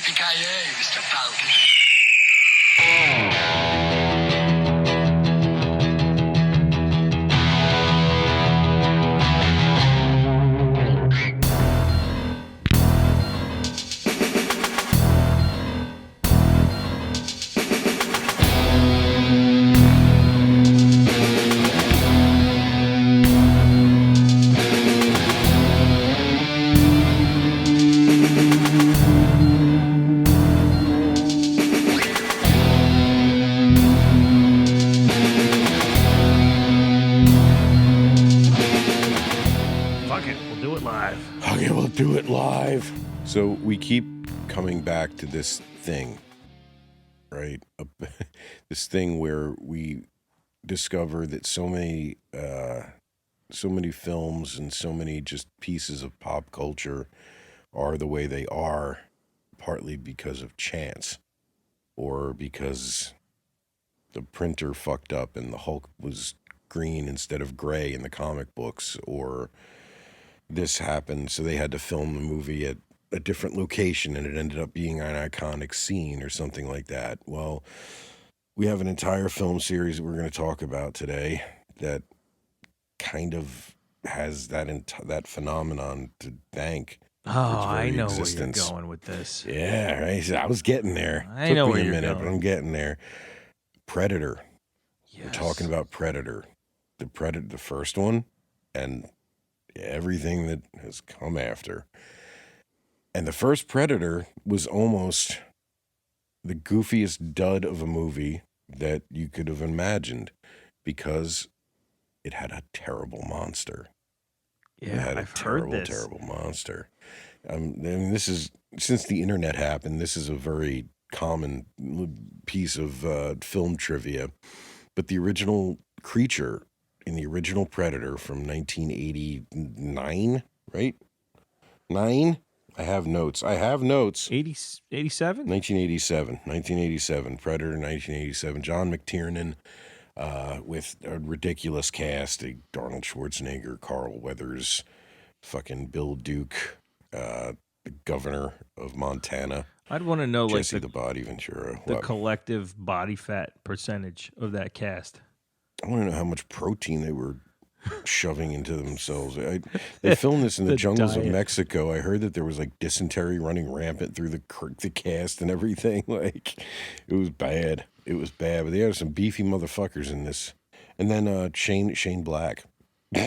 Yipee-Ki-Yay, Mr. Falcon. Okay, we'll do it live. So we keep coming back to this thing, right? This thing where we discover that so many films and so many just pieces of pop culture are the way they are, partly because of chance, or because the printer fucked up and the Hulk was green instead of gray in the comic books, or this happened, so they had to film the movie at a different location and it ended up being an iconic scene or something like that. Well, we have an entire film series that we're going to talk about today that kind of has that phenomenon to thank. Oh, I know existence. Where you're going with this. Yeah, right. I was getting there. I know where you're going. But I'm getting there. Predator. Yes. We're talking about Predator. The first one, and everything that has come after. And the first Predator was almost the goofiest dud of a movie that you could have imagined, because it had a terrible monster. Yeah, I've heard this. Terrible monster. And this is, since the internet happened, this is a very common piece of film trivia. But the original creature in the original Predator from 1989, right? 9? I have notes. 87? 1987. Predator, 1987. John McTiernan, with a ridiculous cast. Arnold Schwarzenegger, Carl Weathers, fucking Bill Duke, the governor of Montana. I'd want to know, Jesse like, the Body Ventura. The collective body fat percentage of that cast. I want to know how much protein they were shoving into themselves. They filmed this in the jungles of Mexico. I heard that there was like dysentery running rampant through the cast and everything. Like, it was bad. It was bad. But they had some beefy motherfuckers in this. And then Shane Black.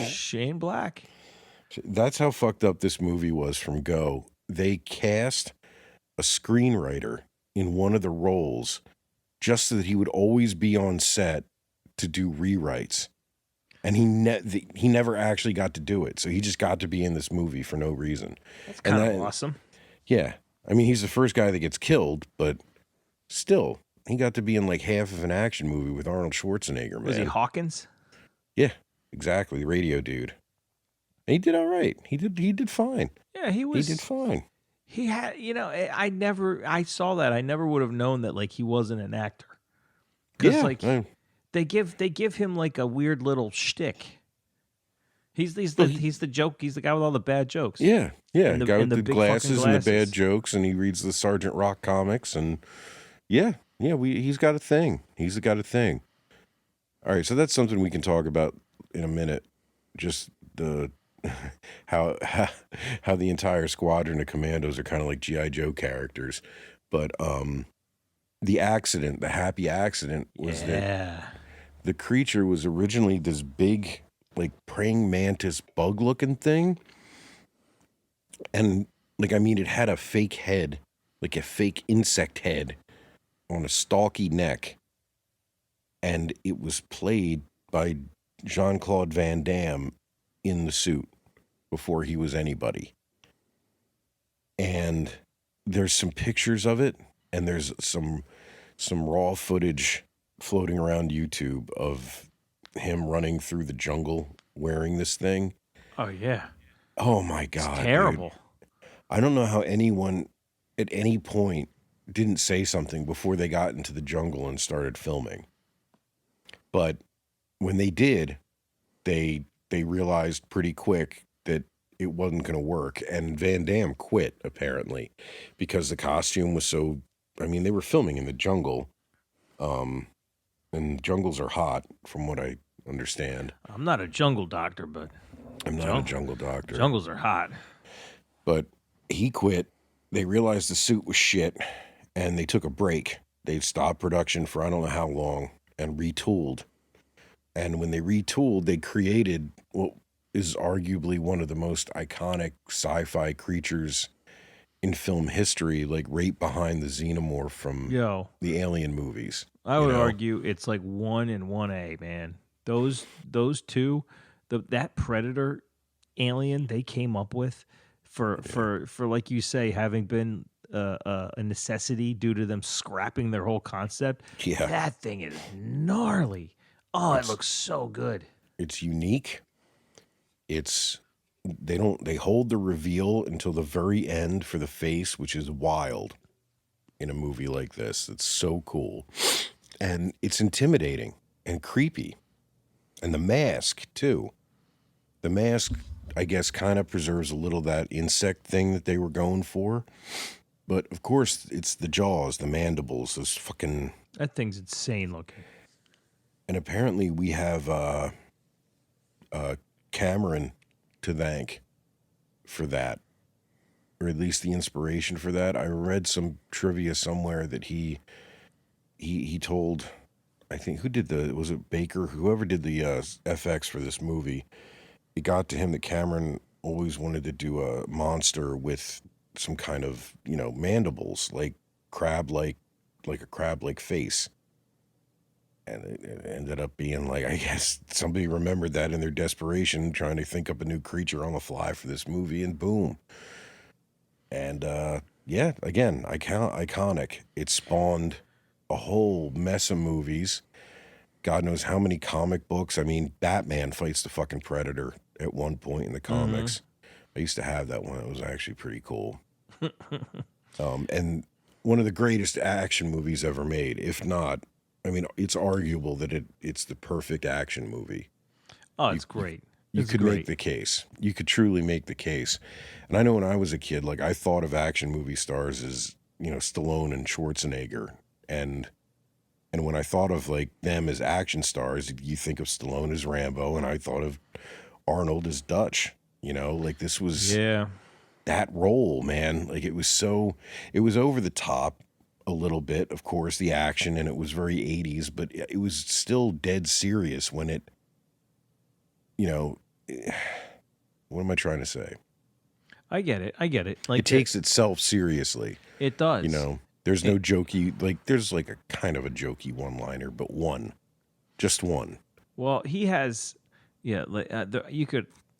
Shane Black. That's how fucked up this movie was from go. They cast a screenwriter in one of the roles just so that he would always be on set to do rewrites, and he never actually got to do it. So he just got to be in this movie for no reason. That's kind of awesome. Yeah, I mean, he's the first guy that gets killed, but still, he got to be in like half of an action movie with Arnold Schwarzenegger. Man, was he Hawkins? Yeah, exactly, the radio dude. And he did all right. He did fine. Yeah, he did fine. He had, I saw that. I never would have known that, like, he wasn't an actor. Because, They give him like a weird little shtick. He's the joke. He's the guy with all the bad jokes. Yeah. And the guy with the glasses and the bad jokes, and he reads the Sergeant Rock comics, and he's got a thing. He's got a thing. All right, so that's something we can talk about in a minute. Just the how the entire squadron of commandos are kind of like G.I. Joe characters, but the happy accident was that the creature was originally this big, like, praying mantis bug-looking thing. And, like, I mean, it had a fake head, like a fake insect head on a stalky neck. And it was played by Jean-Claude Van Damme in the suit before he was anybody. And there's some pictures of it, and there's some raw footage floating around YouTube of him running through the jungle wearing this thing. Oh, yeah. Oh, my God. It's terrible. Dude. I don't know how anyone at any point didn't say something before they got into the jungle and started filming. But when they did, they realized pretty quick that it wasn't going to work. And Van Damme quit, apparently, because the costume was so... I mean, they were filming in the jungle, and jungles are hot, from what I understand. I'm not a jungle doctor, but I'm not a jungle doctor. Jungles are hot. But he quit. They realized the suit was shit, and they took a break. They stopped production for I don't know how long and retooled. And when they retooled, they created what is arguably one of the most iconic sci-fi creatures in film history, like right behind the xenomorph from the Alien movies. I would argue it's like 1 and 1A, man. Those two, that Predator alien they came up with for like you say, having been a necessity due to them scrapping their whole concept. Yeah. That thing is gnarly. Oh, it looks so good. It's unique. They hold the reveal until the very end for the face, which is wild in a movie like this. It's so cool. And it's intimidating and creepy. And the mask, too. The mask, I guess, kind of preserves a little of that insect thing that they were going for. But, of course, it's the jaws, the mandibles, those fucking... That thing's insane looking. And apparently we have Cameron to thank for that. Or at least the inspiration for that. I read some trivia somewhere that he told... I think, was it Baker? Whoever did the FX for this movie, it got to him that Cameron always wanted to do a monster with some kind of, mandibles, like a crab-like face. And it ended up being like, I guess somebody remembered that in their desperation, trying to think up a new creature on the fly for this movie, and boom. And, again, iconic. It spawned a whole mess of movies. God knows how many comic books. I mean, Batman fights the fucking Predator at one point in the comics. Mm-hmm. I used to have that one. It was actually pretty cool. And one of the greatest action movies ever made. If not, I mean, it's arguable that it's the perfect action movie. Oh, it's great. You could make the case. You could truly make the case. And I know when I was a kid, like, I thought of action movie stars as, Stallone and Schwarzenegger. And when I thought of, like, them as action stars, you think of Stallone as Rambo, and I thought of Arnold as Dutch. Like, this was that role, man. Like, it was over the top a little bit, of course, the action, and it was very 80s, but it was still dead serious when it, what am I trying to say? I get it. Like, it takes itself seriously. It does. There's no jokey, like, there's like a kind of a jokey one-liner, but just one. Well, he has,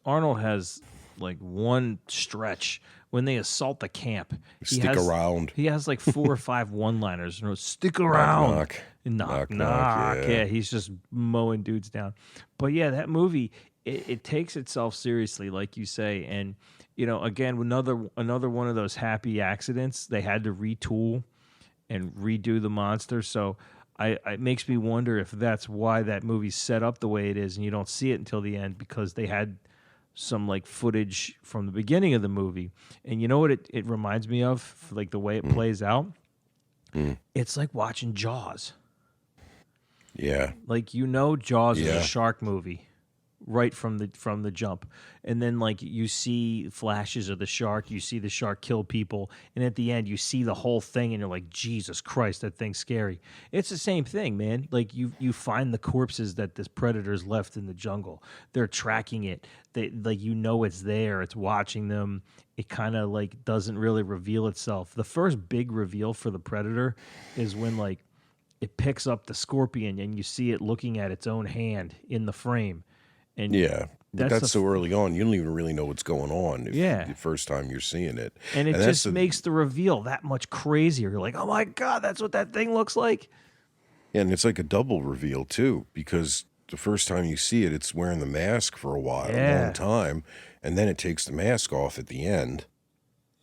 Arnold has like one stretch when they assault the camp. Stick around. He has like 4 or 5 one-liners. Stick around. Knock. Yeah, he's just mowing dudes down. But yeah, that movie, it takes itself seriously, like you say. And, again, another one of those happy accidents. They had to retool and redo the monster. So it makes me wonder if that's why that movie's set up the way it is, and you don't see it until the end, because they had some like footage from the beginning of the movie. And you know what it reminds me of, like the way it plays out? It's like watching Jaws. Yeah. Like, Jaws is a shark movie right from the jump. And then, like, you see flashes of the shark, you see the shark kill people, and at the end you see the whole thing and you're like, Jesus Christ, that thing's scary. It's the same thing, man. Like, you find the corpses that this predator's left in the jungle. They're tracking it. They, like, it's there, it's watching them. It kind of like doesn't really reveal itself. The first big reveal for the predator is when, like, it picks up the scorpion and you see it looking at its own hand in the frame. And that's so early on. You don't even really know what's going on the first time you're seeing it. And it just makes the reveal that much crazier. You're like, oh my God, that's what that thing looks like. Yeah, and it's like a double reveal too, because the first time you see it, it's wearing the mask for a while, a long time, and then it takes the mask off at the end,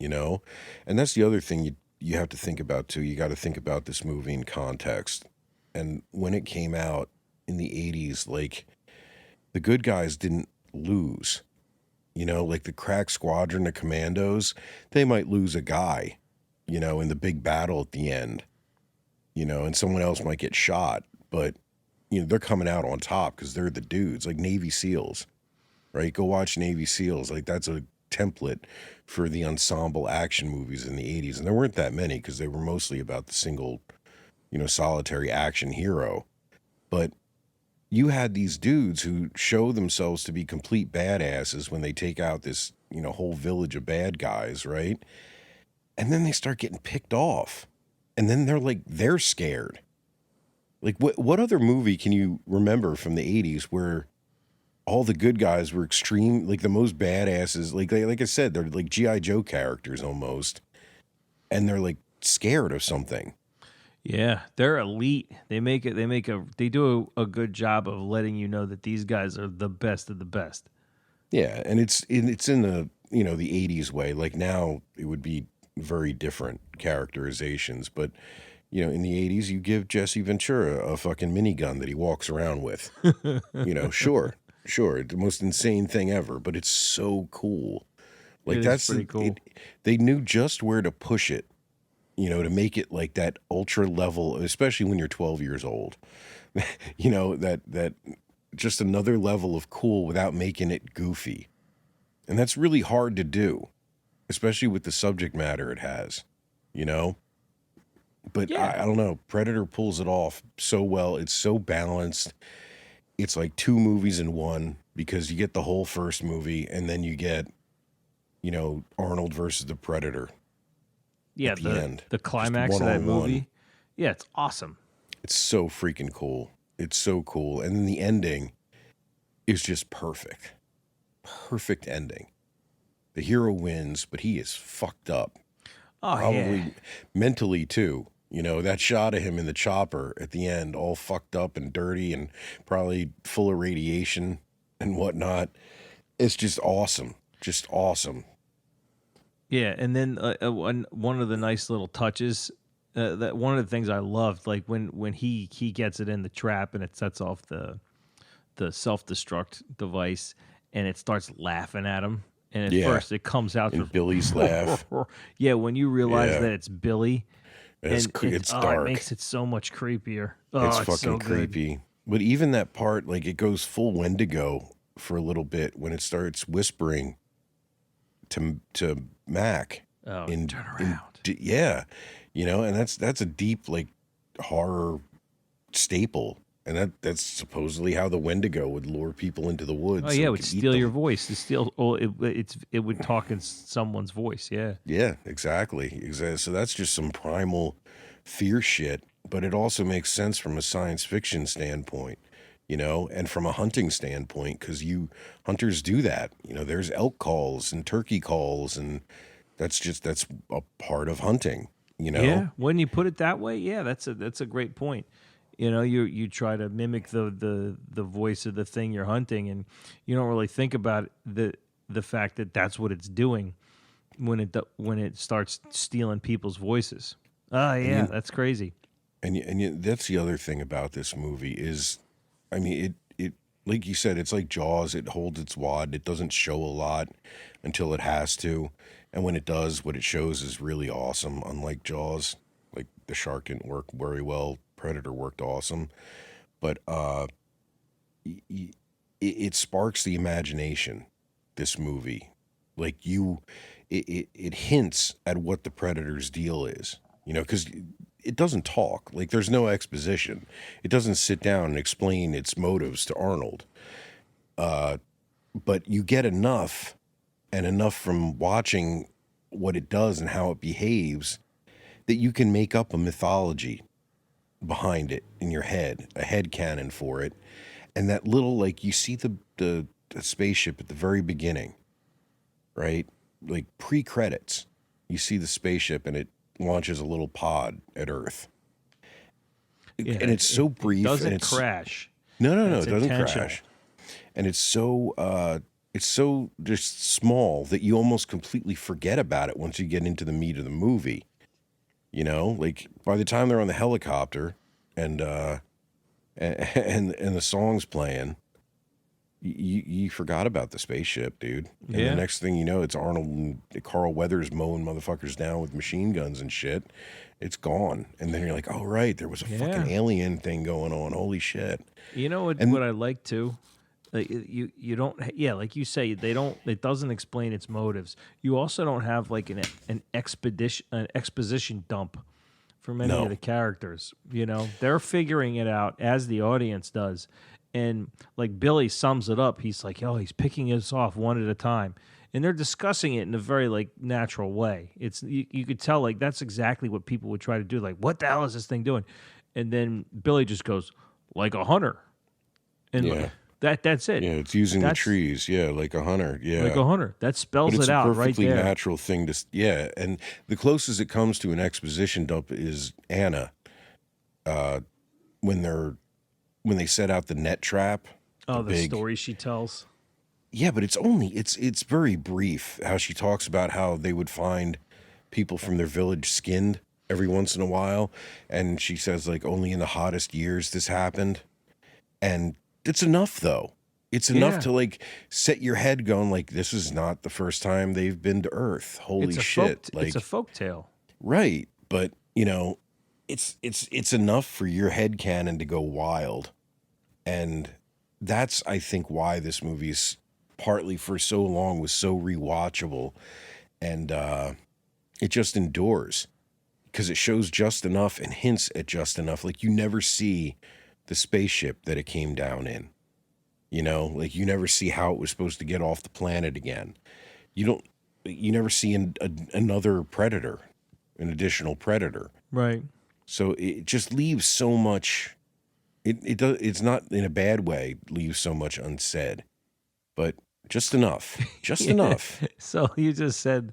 And that's the other thing you have to think about too. You got to think about this movie in context. And when it came out in the 80s, like, the good guys didn't lose. You know, like the crack squadron of commandos, they might lose a guy, you know, in the big battle at the end, you know, and someone else might get shot, but, you know, they're coming out on top because they're the dudes, like Navy SEALs, right? Go watch Navy SEALs. Like, that's a template for the ensemble action movies in the 80s. And there weren't that many because they were mostly about the single, you know, solitary action hero. But you had these dudes who show themselves to be complete badasses when they take out this, you know, whole village of bad guys, right? And then they start getting picked off. And then they're scared. Like, what other movie can you remember from the 80s where all the good guys were extreme, like the most badasses, like I said, they're like G.I. Joe characters almost, and they're like scared of something. Yeah, they're elite. They do a good job of letting you know that these guys are the best of the best. Yeah, and it's in the, you know, the 80s way. Like now it would be very different characterizations, but you know, in the 80s you give Jesse Ventura a fucking minigun that he walks around with. You know, sure, the most insane thing ever, but it's so cool. Like That's pretty cool. They knew just where to push it, you know, to make it like that ultra level, especially when you're 12 years old. You know, that just another level of cool without making it goofy. And that's really hard to do, especially with the subject matter it has, you know? But Yeah. I don't know, Predator pulls it off so well. It's so balanced. It's like two movies in one because you get the whole first movie and then you get, you know, Arnold versus the Predator. Yeah, at the end. The climax of that movie. Yeah, it's awesome. It's so freaking cool. It's so cool. And then the ending is just perfect. Perfect ending. The hero wins, but he is fucked up. Oh, Probably mentally too. You know, that shot of him in the chopper at the end, all fucked up and dirty and probably full of radiation and whatnot. It's just awesome. Just awesome. Yeah, and then one of the nice little touches, that one of the things I loved, like when he gets it in the trap and it sets off the self-destruct device and it starts laughing at him. And at first it comes out and Billy's laugh. Yeah, when you realize that it's Billy, it's dark. It makes it so much creepier. It's fucking so creepy. But even that part, like it goes full Wendigo for a little bit when it starts whispering to Mac. Oh, turn around. Yeah, you know, and that's a deep like horror staple. And that's supposedly how the Wendigo would lure people into the woods. Oh yeah, it would steal your voice. It would talk in someone's voice. Yeah. Yeah, exactly. So that's just some primal fear shit. But it also makes sense from a science fiction standpoint, you know, and from a hunting standpoint, because hunters do that. You know, there's elk calls and turkey calls, and that's a part of hunting. You know. Yeah. When you put it that way, yeah, that's a great point. You know, you try to mimic the voice of the thing you're hunting, and you don't really think about the fact that that's what it's doing when it starts stealing people's voices. Oh yeah, that's crazy. And that's the other thing about this movie is, I mean, it like you said, it's like Jaws. It holds its wad. It doesn't show a lot until it has to, and when it does, what it shows is really awesome. Unlike Jaws, like the shark didn't work very well. Predator worked awesome, but it sparks the imagination. This movie, like it hints at what the Predator's deal is, you know, because it doesn't talk. Like there's no exposition. It doesn't sit down and explain its motives to Arnold. But you get enough from watching what it does and how it behaves that you can make up a mythology behind it in your head, a head canon for it. And that little, like, you see the spaceship at the very beginning, right? Like pre-credits, you see the spaceship and it launches a little pod at Earth. Yeah, and it's so brief. It doesn't and crash. No, it doesn't crash. And it's so just small that you almost completely forget about it once you get into the meat of the movie. You know, like by the time they're on the helicopter and the song's playing, you forgot about the spaceship, dude. And Yeah. the next thing you know, it's Arnold and Carl Weathers mowing motherfuckers down with machine guns and shit. It's gone. And then you're like, oh, right, there was a fucking alien thing going on. Holy shit. You know what I like too? Like you don't, like you say, it doesn't explain its motives. You also don't have like an exposition dump for many of the characters. You know, they're figuring it out as the audience does. And like Billy sums it up. He's like, he's picking us off one at a time. And they're discussing it in a very like natural way. It's you could tell like that's exactly what people would try to do. Like, what the hell is this thing doing? And then Billy just goes, like a hunter. And that's it. Yeah, it's using the trees. Yeah, like a hunter. Yeah. Like a hunter. That spells it out right there. It's a perfectly natural thing to, and the closest it comes to an exposition dump is Anna. When they set out the net trap. Oh, the story she tells. Yeah, but it's very brief how she talks about how they would find people from their village skinned every once in a while. And she says like only in the hottest years this happened. And it's enough though. It's enough to like set your head going like this is not the first time they've been to Earth. Holy shit. It's a folktale. Right. But you know, it's enough for your head canon to go wild. And that's, I think, why this movie's partly for so long was so rewatchable. And it just endures because it shows just enough and hints at just enough. Like you never see the spaceship that it came down in. You know, like you never see how it was supposed to get off the planet again. You never see another predator, an additional predator. Right. So it just leaves so much. It's not in a bad way, leaves so much unsaid, but just enough, enough. So you just said,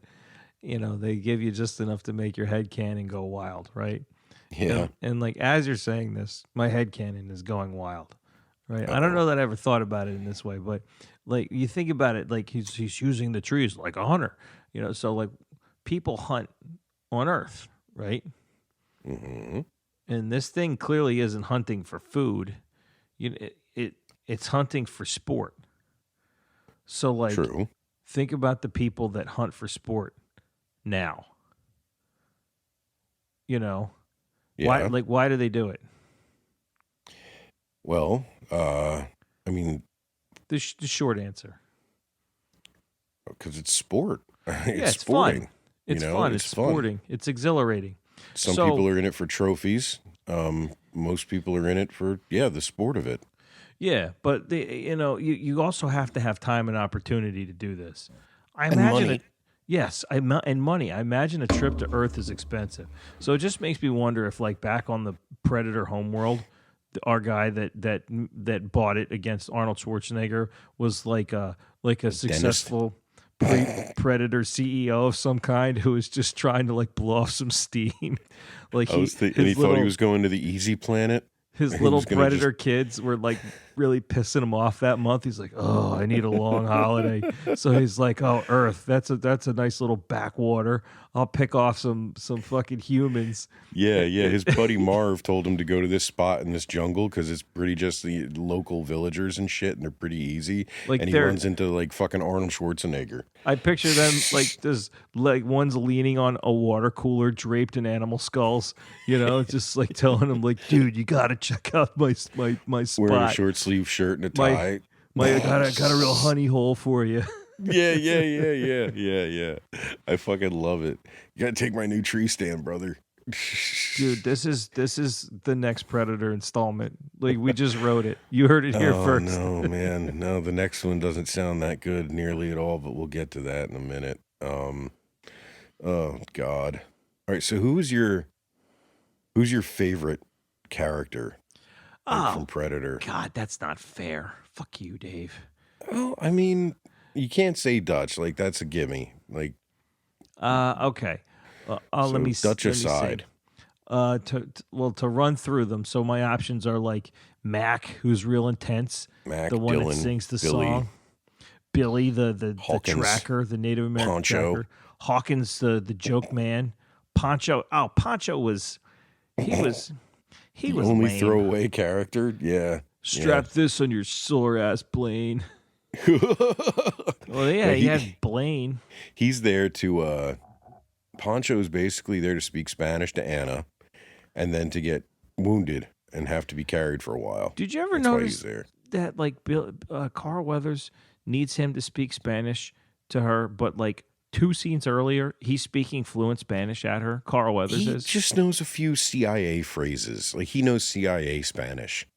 they give you just enough to make your head canon go wild, right? Yeah. And like, as you're saying this, my head canon is going wild, right? I don't know that I ever thought about it in this way, but like you think about it, like he's using the trees like a hunter, so like people hunt on Earth, right? Mm-hmm. And this thing clearly isn't hunting for food. It's hunting for sport. So, like, True. Think about the people that hunt for sport now. Yeah. Why do they do it? Well, I mean, the short answer. Because it's sport. It's sporting. Fun. It's fun. It's sporting. Fun. It's exhilarating. Some people are in it for trophies. Most people are in it for the sport of it. Yeah, but you also have to have time and opportunity to do this. I imagine and money. And money. I imagine a trip to Earth is expensive. So it just makes me wonder if, like, back on the Predator homeworld, our guy that bought it against Arnold Schwarzenegger was like a successful Predator CEO of some kind who was just trying to like blow off some steam. Like he thought he was going to the easy planet. His little Predator kids were like really pissing him off that month. He's like, "Oh, I need a long holiday." So he's like, "Oh, Earth, that's a nice little backwater. I'll pick off some fucking humans." Yeah. His buddy Marv told him to go to this spot in this jungle because it's pretty just the local villagers and shit, and they're pretty easy. Like, and he runs into like fucking Arnold Schwarzenegger. I picture them like one's leaning on a water cooler draped in animal skulls, just like telling him like, "Dude, you gotta check out my spot." Wearing a short sleeve shirt and a tie. I got a real honey hole for you. Yeah. I fucking love it. You gotta take my new tree stand, brother. Dude, this is the next Predator installment. Like, we just wrote it. You heard it here first. No, man. No, the next one doesn't sound that good nearly at all, but we'll get to that in a minute. Oh God. All right, so who's your favorite character from Predator? God, that's not fair. Fuck you, Dave. Well, I mean, you can't say Dutch. Like, that's a gimme. Like, okay. Let me Dutch aside. To run through them. So my options are like Mac, who's real intense, Mac, the one Dylan, that sings the Billy, song. Billy, the tracker, the Native American Poncho. tracker. Hawkins, the joke man. Poncho. Oh, Poncho was only lame. throwaway character. Yeah. Strap this on your sore ass plane. Well, yeah, he had Blaine. He's there to Poncho's basically there to speak Spanish to Anna, and then to get wounded and have to be carried for a while. Did you ever That's why notice he's there. that like Carl Weathers needs him to speak Spanish to her, but like 2 scenes earlier, he's speaking fluent Spanish at her. Carl Weathers He is. just knows a few CIA phrases. Like he knows CIA Spanish.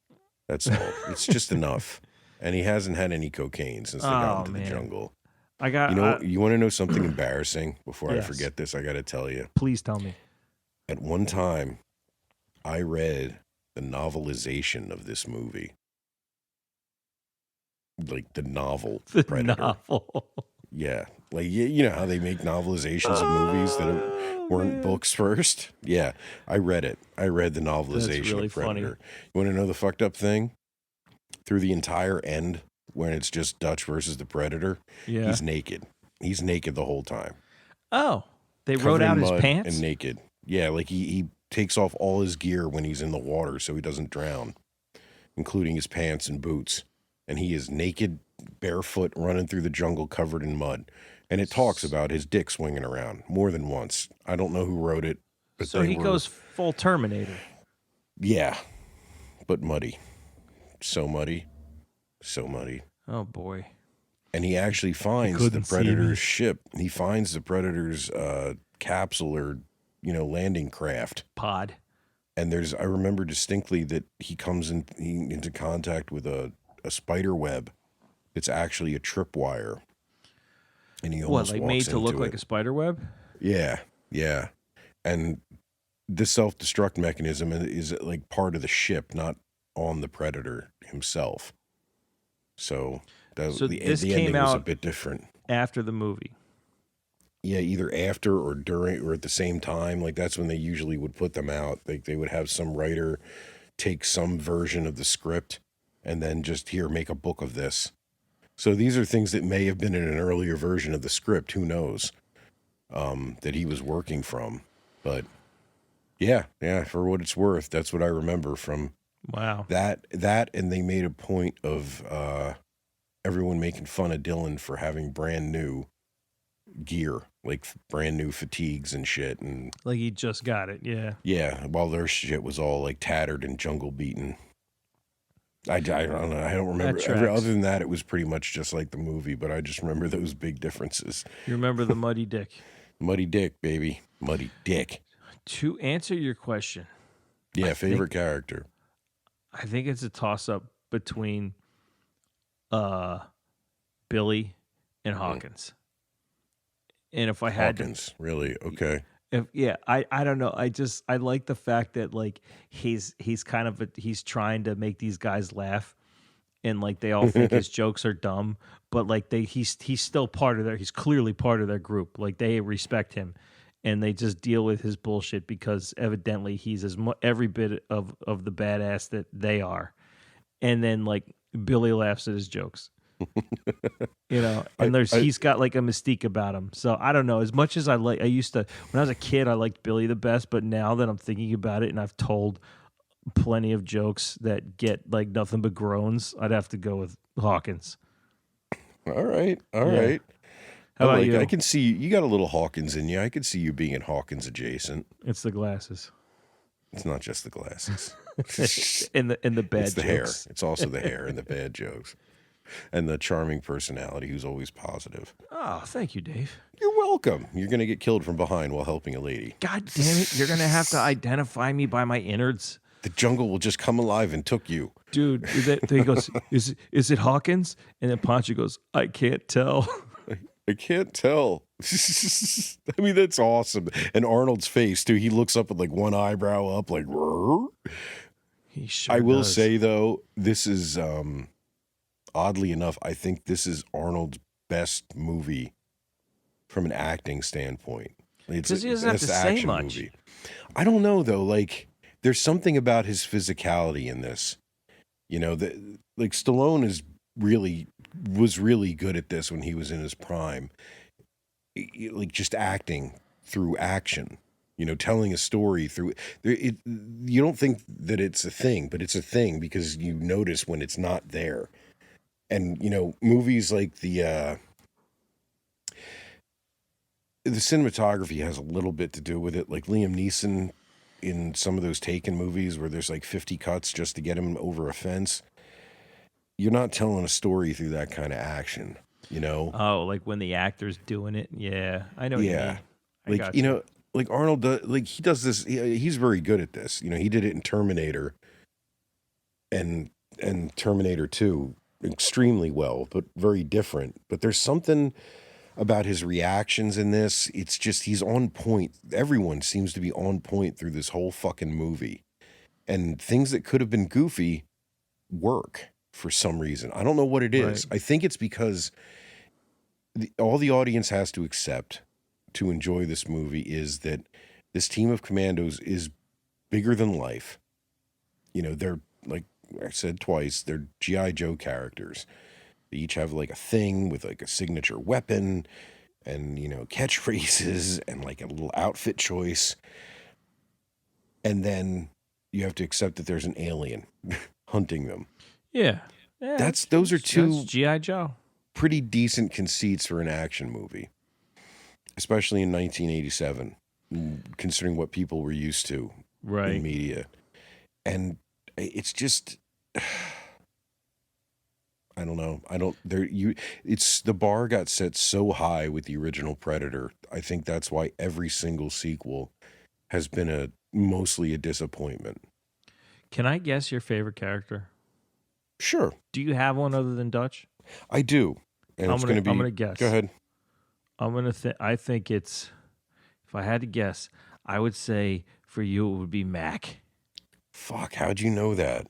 That's all. It's just enough. And he hasn't had any cocaine since they got into the jungle. You want to know something embarrassing? Before I forget this, I got to tell you. Please tell me. At one time, I read the novelization of this movie. Like the novel. The Predator. novel. Yeah. Like, you know how they make novelizations of movies that weren't books first? Yeah. I read it. I read the novelization That's really of Predator. funny. You want to know the fucked up thing? Through the entire end, when it's just Dutch versus the Predator, he's naked. He's naked the whole time. Oh. They Covered wrote out in his mud pants? and naked. Yeah, like he takes off all his gear when he's in the water so he doesn't drown, including his pants and boots. And he is naked, barefoot, running through the jungle covered in mud. And it talks about his dick swinging around more than once. I don't know who wrote it. But So he goes full Terminator. Yeah, but muddy. So muddy. So muddy. Oh, boy. And he actually finds the Predator's ship. He finds the Predator's capsule or, landing craft. Pod. And I remember distinctly that he comes into contact with a spider web. It's actually a tripwire. And he almost walks made to look into like a spider web? Yeah, yeah. And the self-destruct mechanism is like part of the ship, not on the Predator himself. So the ending was a bit different. After the movie. Yeah, either after or during or at the same time. Like that's when they usually would put them out. Like they would have some writer take some version of the script and then just make a book of this. So these are things that may have been in an earlier version of the script. Who knows? That he was working from. But yeah, for what it's worth, that's what I remember from that, and they made a point of everyone making fun of Dylan for having brand new gear, like brand new fatigues and shit, and like he just got it. Yeah, while their shit was all like tattered and jungle beaten. I don't know. I don't remember. Other than that, it was pretty much just like the movie, but I just remember those big differences. You remember the muddy dick? Muddy dick, baby. Muddy dick. To answer your question. Yeah, favorite character. I think it's a toss-up between Billy and Hawkins. And if I had Hawkins, really? Okay. I don't know. I like the fact that like he's kind of he's trying to make these guys laugh, and like they all think his jokes are dumb, but like he's still part of he's clearly part of their group. Like they respect him, and they just deal with his bullshit because evidently he's every bit of the badass that they are. And then like Billy laughs at his jokes. And he's got like a mystique about him. So I don't know. As much as I used to, when I was a kid, I liked Billy the best. But now that I'm thinking about it, and I've told plenty of jokes that get like nothing but groans, I'd have to go with Hawkins. All right. How about you? I can see you got a little Hawkins in you. I could see you being Hawkins adjacent. It's the glasses. It's not just the glasses. and the bad it's the jokes. hair. It's also the hair and the bad jokes. And the charming personality who's always positive. Oh, thank you, Dave. You're welcome. You're going to get killed from behind while helping a lady. God damn it. You're going to have to identify me by my innards. The jungle will just come alive and took you. Dude, he goes, is it Hawkins? And then Pancho goes, I can't tell. I can't tell. I mean, that's awesome. And Arnold's face, too. He looks up with like one eyebrow up like, Rrr. He sure I will does. say, though, this is... oddly enough, I think this is Arnold's best movie from an acting standpoint. Because he doesn't have to say much. Movie. I don't know, though. Like, there's something about his physicality in this. Like Stallone was really good at this when he was in his prime. Like, just acting through action. Telling a story through it. You don't think that it's a thing, but it's a thing because you notice when it's not there. And, movies like the cinematography has a little bit to do with it. Like Liam Neeson in some of those Taken movies where there's like 50 cuts just to get him over a fence. You're not telling a story through that kind of action, Oh, like when the actor's doing it. Yeah, I know what you mean. I got you. Like Arnold, he does this. He's very good at this. He did it in Terminator and Terminator 2 extremely well, but very different. But there's something about his reactions in this. It's just he's on point. Everyone seems to be on point through this whole fucking movie. And things that could have been goofy work for some reason. I don't know what it is. Right. I think it's because all the audience has to accept to enjoy this movie is that this team of commandos is bigger than life. They're, like I said twice, they're G.I. Joe characters. They each have like a thing with like a signature weapon and, catchphrases and like a little outfit choice. And then you have to accept that there's an alien hunting them. Yeah. Those are two G.I. Joe. Pretty decent conceits for an action movie, especially in 1987, considering what people were used to in media. And it's just, I don't know. It's the bar got set so high with the original Predator. I think that's why every single sequel has been mostly a disappointment. Can I guess your favorite character? Sure. Do you have one other than Dutch? I do. And I'm going to guess. Go ahead. I think it's, if I had to guess, I would say for you it would be Mac. Fuck, how'd you know that?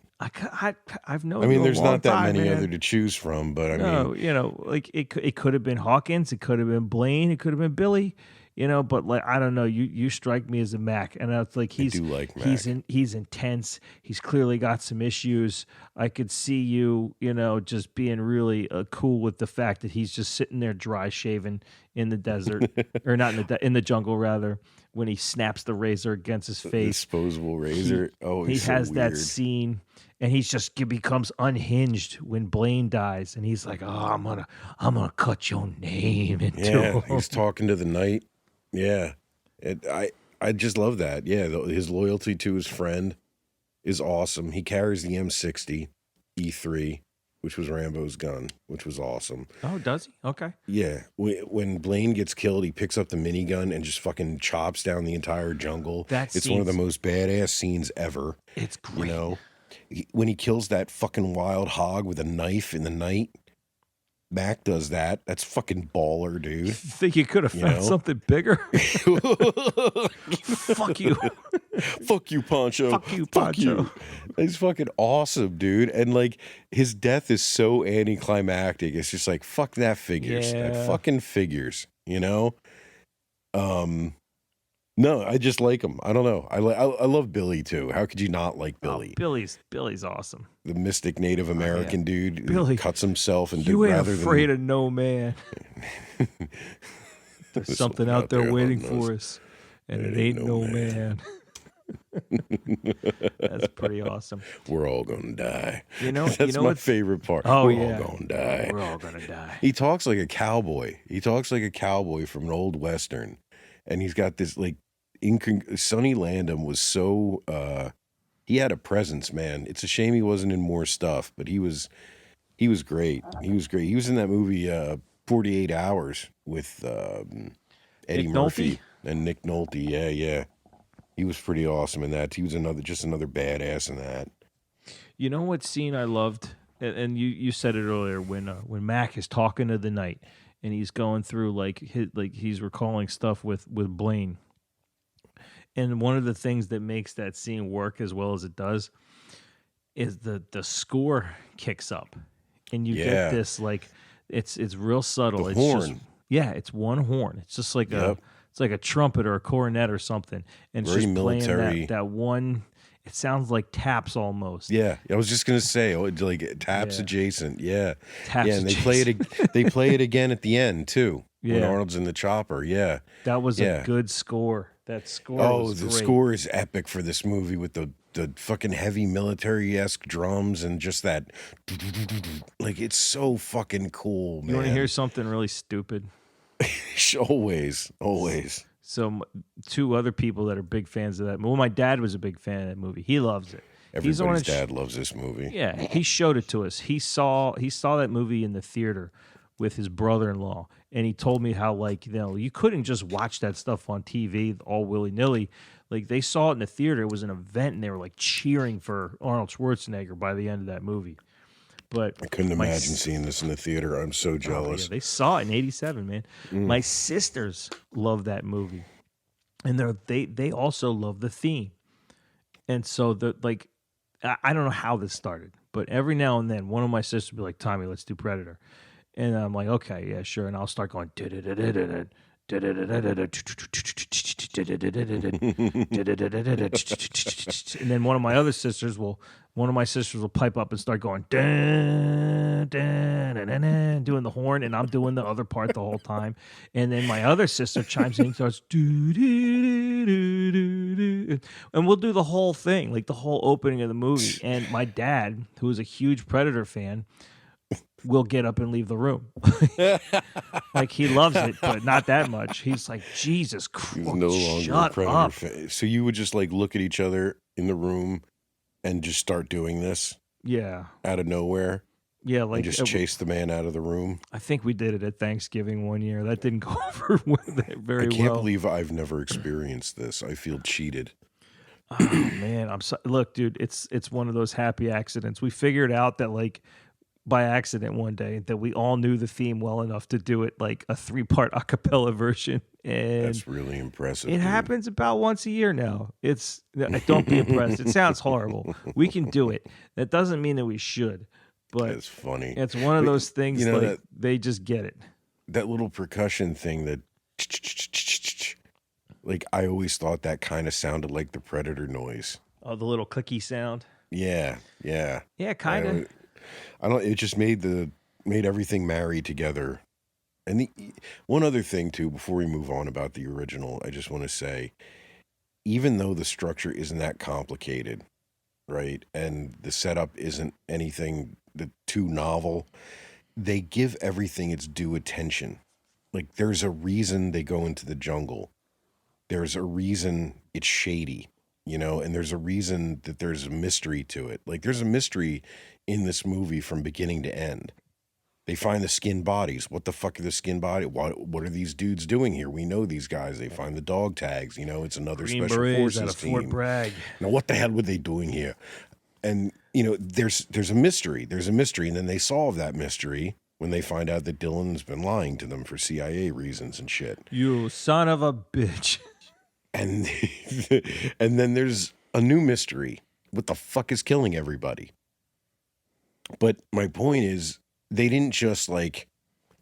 I've known. I mean, there's not that many other to choose from, but I mean, like it could have been Hawkins, it could have been Blaine, it could have been Billy, but like I don't know, you strike me as a Mac, and it's like I do like Mac. He's intense. He's clearly got some issues. I could see you, just being really cool with the fact that he's just sitting there dry shaving in the desert, or not in the jungle rather. When he snaps the razor against his face, disposable razor. He has so that scene, and he becomes unhinged when Blaine dies, and he's like, "Oh, I'm gonna cut your name into him." He's talking to the night. Yeah, I just love that. Yeah, his loyalty to his friend is awesome. He carries the M60 E3, which was Rambo's gun, which was awesome. Oh, does he? Okay. Yeah. When Blaine gets killed, he picks up the minigun and just fucking chops down the entire jungle. It's one of the most badass scenes ever. It's great. When he kills that fucking wild hog with a knife in the night, Mac does that. That's fucking baller, dude. You think you could have found something bigger? Fuck you. Fuck you, Poncho. Fuck you, Poncho. He's fucking awesome, dude. And like his death is so anticlimactic. It's just like, fuck that figures. Yeah. That fucking figures, No, I just like him. I don't know. I love Billy too. How could you not like Billy? Billy's awesome. The mystic Native American dude Billy who cuts himself and you ain't afraid of no man. There's something out there waiting for us, and it ain't no man. That's pretty awesome. We're all gonna die. That's my favorite part. Oh, We're all gonna die. We're all gonna die. He talks like a cowboy. He talks like a cowboy from an old Western. And he's got this like Sonny Landham was so he had a presence, man. It's a shame he wasn't in more stuff, but he was great. He was great. He was in that movie 48 Hours with Eddie Murphy and Nick Nolte. Yeah. He was pretty awesome in that. He was another badass in that. You know what scene I loved? And you said it earlier when Mac is talking to the night. And he's going through he's recalling stuff with Blaine. And one of the things that makes that scene work as well as it does is the score kicks up, and you get this it's real subtle. The horn. It's one horn. It's just like a trumpet or a cornet or something, and it's very just military. Playing that one. It sounds like taps almost. Yeah, I was just gonna say, like taps adjacent. Yeah, taps. Yeah, and they play it again at the end too. Yeah, when Arnold's in the chopper. Yeah, that was a good score. That score was the great. score is epic for this movie with the fucking heavy military-esque drums and just that, like, it's so fucking cool, man. You want to hear something really stupid? Always. So two other people that are big fans of that movie. Well, my dad was a big fan of that movie. He loves it. Everybody's dad loves this movie. Yeah, he showed it to us. He saw that movie in the theater with his brother-in-law, and he told me how, like, you couldn't just watch that stuff on TV all willy-nilly. Like, they saw it in the theater. It was an event, and they were like cheering for Arnold Schwarzenegger by the end of that movie. But I couldn't imagine seeing this in the theater. I'm so jealous. Yeah, they saw it in '87, man. My sisters love that movie, and they also love the theme. And so I don't know how this started, but every now and then one of my sisters would be like, "Tommy, let's do Predator," and I'm like, "Okay, yeah, sure," and I'll start going. And then one of my sisters will pipe up and start going dun, dun, dun, dun, dun, doing the horn, and I'm doing the other part the whole time. And then my other sister chimes in and starts do, do, do, do, do, and we'll do the whole thing, like the whole opening of the movie. And my dad, who is a huge Predator fan, will get up and leave the room. Like, he loves it, but not that much. He's like, Jesus Christ, He's no longer a Predator fan. So you would just like look at each other in the room and just start doing this? Yeah. Out of nowhere? Yeah, like, and just chase the man out of the room? I think we did it at Thanksgiving one year. That didn't go over very well. I can't believe I've never experienced this. I feel cheated. Oh, man. Look, dude, it's one of those happy accidents. We figured out that, like, by accident one day, that we all knew the theme well enough to do it like a 3-part a cappella version. And that's really impressive. It happens about once a year now. Don't be impressed. It sounds horrible. We can do it. That doesn't mean that we should, but it's funny. It's one of those things, like, they just get it. That little percussion thing that, like, I always thought that kind of sounded like the Predator noise. Oh, the little clicky sound. Yeah. Yeah, kind of. It just made everything marry together. And one other thing too, before we move on about the original, I just want to say, even though the structure isn't that complicated, right, and the setup isn't anything too novel, they give everything its due attention. Like, there's a reason they go into the jungle. There's a reason it's shady, and there's a reason that there's a mystery to it. Like, there's a mystery in this movie from beginning to end. They find the skin bodies. What the fuck are the skin bodies? What are these dudes doing here? We know these guys. They find the dog tags. It's another Green special Berets forces out of team. Fort Bragg. Now, what the hell were they doing here? And there's a mystery. There's a mystery, and then they solve that mystery when they find out that Dylan's been lying to them for CIA reasons and shit. You son of a bitch. And and then there's a new mystery. What the fuck is killing everybody? But my point is, they didn't just like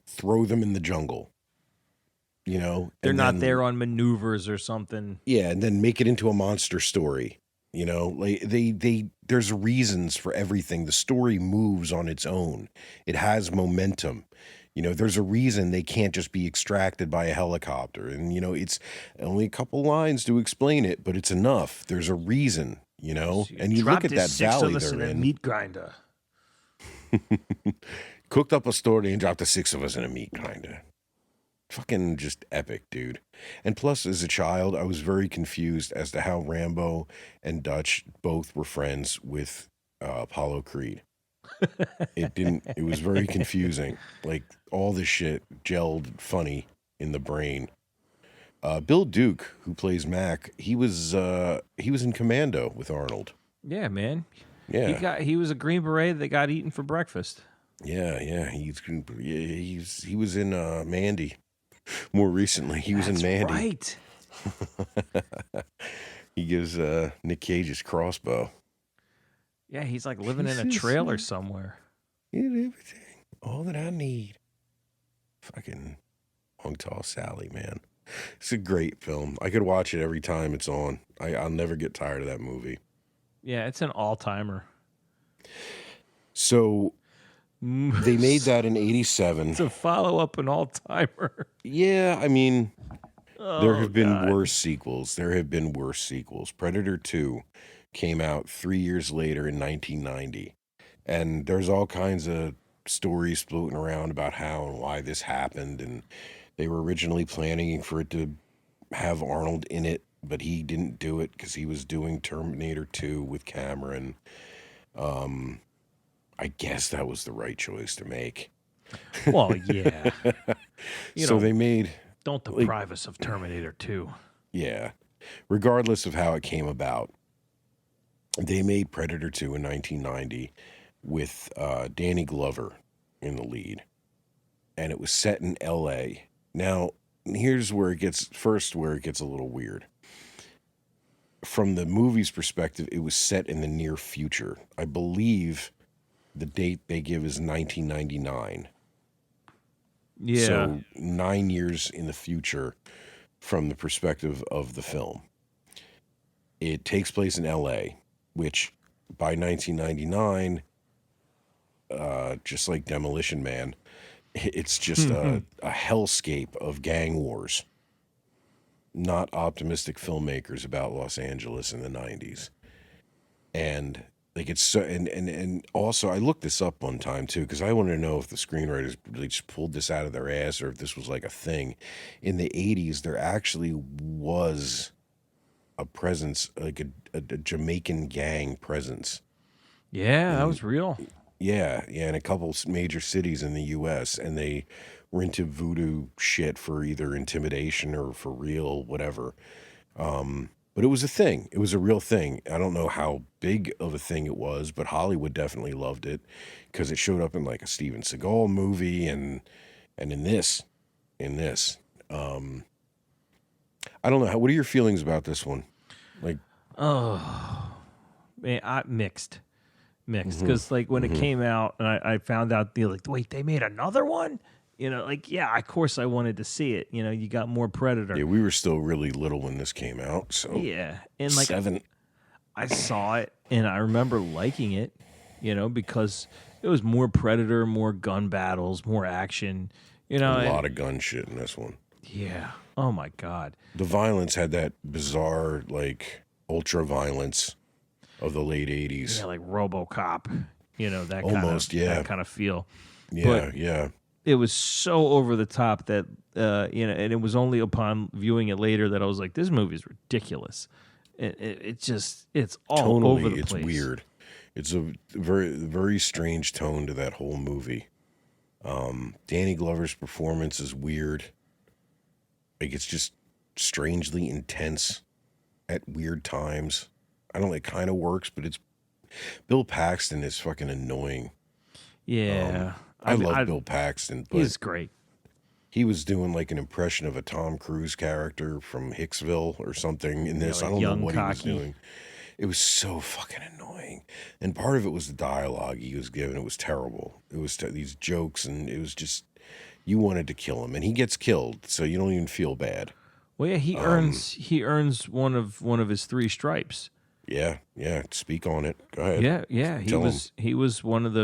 throw them in the jungle. They're not there on maneuvers or something. Yeah, and then make it into a monster story. Like there's reasons for everything. The story moves on its own. It has momentum. There's a reason they can't just be extracted by a helicopter. And, it's only a couple lines to explain it, but it's enough. There's a reason, and you look at that valley they're in. A meat grinder. Cooked up a story and dropped the 6 of us in a meat grinder. Fucking just epic, dude. And plus, as a child, I was very confused as to how Rambo and Dutch both were friends with Apollo Creed. It was very confusing. Like, all this shit gelled funny in the brain. Bill Duke, who plays Mac, he was in Commando with Arnold. Yeah, man. Yeah. He was a Green Beret that got eaten for breakfast. Yeah. He was in Mandy. More recently, he was in Mandy. Right. He gives Nick Cage his crossbow. Yeah, he's like living in a trailer somewhere. Everything, all that I need. Fucking Long Tall Sally, man. It's a great film. I could watch it every time it's on. I'll never get tired of that movie. Yeah, it's an all-timer. So they made that in '87. It's a follow-up, an all-timer. Yeah, I mean, There Oh have been God. worse sequels. There have been worse sequels. Predator 2 came out 3 years later in 1990. And there's all kinds of stories floating around about how and why this happened. And they were originally planning for it to have Arnold in it, but he didn't do it because he was doing Terminator 2 with Cameron. I guess that was the right choice to make. Well, yeah. So they made, Don't like, deprive us of Terminator 2. yeah, regardless of how it came about, they made Predator 2 in 1990 with Danny Glover in the lead. And it was set in L.A. Now, here's where it gets a little weird. From the movie's perspective, it was set in the near future. I believe the date they give is 1999. Yeah. So 9 years in the future from the perspective of the film. It takes place in L.A., which by 1999, just like Demolition Man, it's just a hellscape of gang wars. Not optimistic filmmakers about Los Angeles in the 90s. And like it's so, and also I looked this up one time too, because I wanted to know if the screenwriters really just pulled this out of their ass or if this was like a thing. In the 80s, there actually was a presence, like a Jamaican gang presence. Yeah, that was real. Yeah, in a couple major cities in the U.S., and they were into voodoo shit for either intimidation or for real, whatever. But it was a thing. It was a real thing. I don't know how big of a thing it was, but Hollywood definitely loved it because it showed up in like a Steven Seagal movie and in this. I don't know. What are your feelings about this one? Like, Oh, man, mixed. Because like when it came out and I found out, like, wait, they made another one? Like, yeah, of course I wanted to see it. You got more Predator. yeah, we were still really little when this came out, so Yeah. And like 7. I saw it and I remember liking it, because it was more Predator, more gun battles, more action, A lot of gun shit in this one. Yeah. Oh my God. The violence had that bizarre, like, ultra violence of the late 80s. Yeah, like RoboCop, that Almost, kind of yeah. that kind of feel. Yeah. It was so over the top that and it was only upon viewing it later that I was like, this movie is ridiculous. It's all Tonally, over the it's place. weird. It's a very, very strange tone to that whole movie. Danny Glover's performance is weird. Like, it's just strangely intense at weird times. I don't know, it kind of works, but it's Bill Paxton is fucking annoying. Yeah. I love Bill Paxton, but He's great. he was doing like an impression of a Tom Cruise character from Hicksville or something in this. like I don't know young, what he was cocky. doing. It was so fucking annoying. And part of it was the dialogue he was given. It was terrible. It was these jokes, and it was just, you wanted to kill him. And he gets killed, so you don't even feel bad. Well, yeah, he earns one of his 3 stripes. Yeah. Speak on it. Go ahead. Yeah. Tell him. He was one of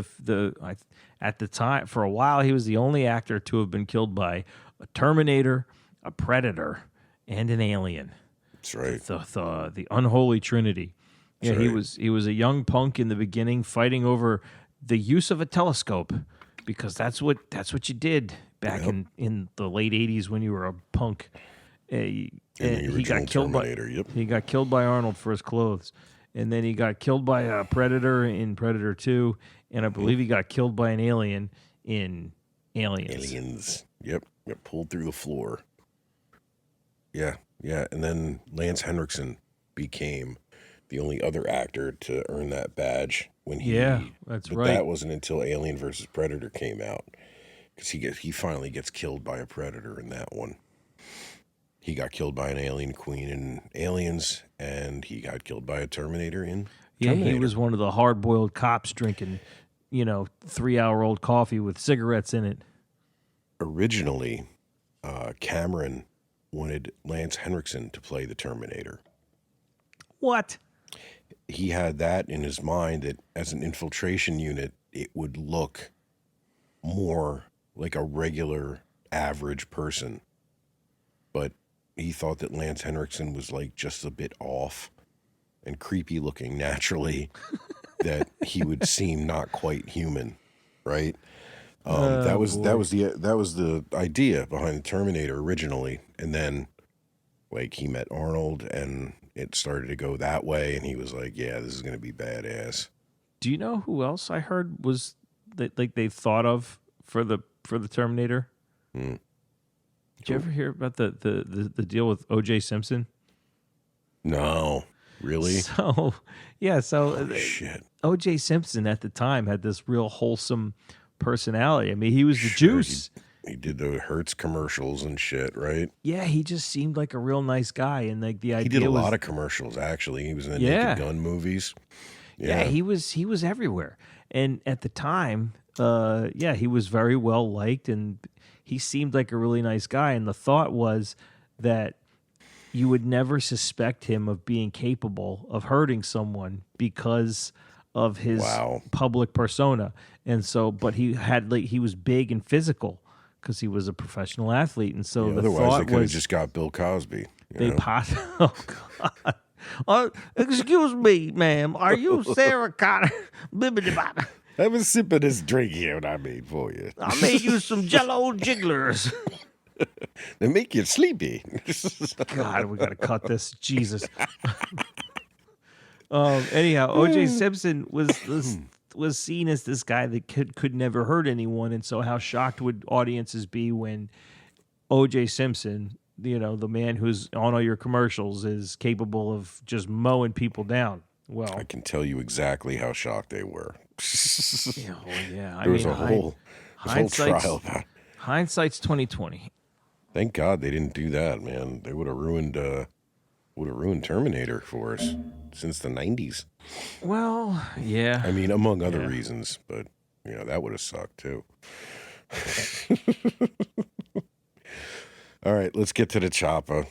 at the time, for a while, he was the only actor to have been killed by a Terminator, a Predator, and an alien. That's right. The unholy trinity. Yeah, That's he was a young punk in the beginning, fighting over the use of a telescope, because that's what you did back in the late 80s when you were a punk. In the original Terminator, yep. He got killed by Arnold for his clothes, and then he got killed by a Predator in Predator 2, and I believe he got killed by an alien in Aliens. Yep. Got pulled through the floor. Yeah. And then Lance Henriksen became the only other actor to earn that badge when he. Yeah, that's but right. That wasn't until Alien versus Predator came out, because he finally gets killed by a Predator in that one. He got killed by an alien queen in Aliens, and he got killed by a Terminator in Terminator. Yeah, he was one of the hard-boiled cops drinking, 3-hour-old coffee with cigarettes in it. Originally, Cameron wanted Lance Henriksen to play the Terminator. What? He had that in his mind, that as an infiltration unit, it would look more like a regular, average person. But he thought that Lance Henriksen was like just a bit off and creepy looking naturally, that he would seem not quite human, right? That was the idea behind the Terminator originally, and then like he met Arnold and it started to go that way, and he was like, yeah, this is gonna be badass. Do you know who else I heard was that like they thought of for the Terminator? Did you ever hear about the deal with O.J. Simpson? No, really? So Shit. O.J. Simpson at the time had this real wholesome personality. I mean, he was the juice. He did the Hertz commercials and shit, right? Yeah, he just seemed like a real nice guy, and like the idea he did a lot of commercials. Actually, he was in the Naked Gun movies. Yeah, he was everywhere, and at the time, he was very well liked, and he seemed like a really nice guy. And the thought was that you would never suspect him of being capable of hurting someone because of his public persona. And so, but he was big and physical because he was a professional athlete. And so otherwise they could have just got Bill Cosby. Oh God. Excuse me, ma'am. Are you Sarah Connor? I was sipping this drink here that I made for you. I made you some Jell-O jigglers. They make you sleepy. God, we got to cut this. Jesus. Anyhow, O.J. Simpson was seen as this guy that could never hurt anyone, and so how shocked would audiences be when O.J. Simpson, you know, the man who's on all your commercials, is capable of just mowing people down? Well, I can tell you exactly how shocked they were. There was a whole trial about it. Hindsight's 20/20. Thank God they didn't do that, man. They would have ruined Terminator for us since the 90s. Well, yeah. I mean, among other reasons, but you know, that would have sucked too. All right, let's get to the chopper.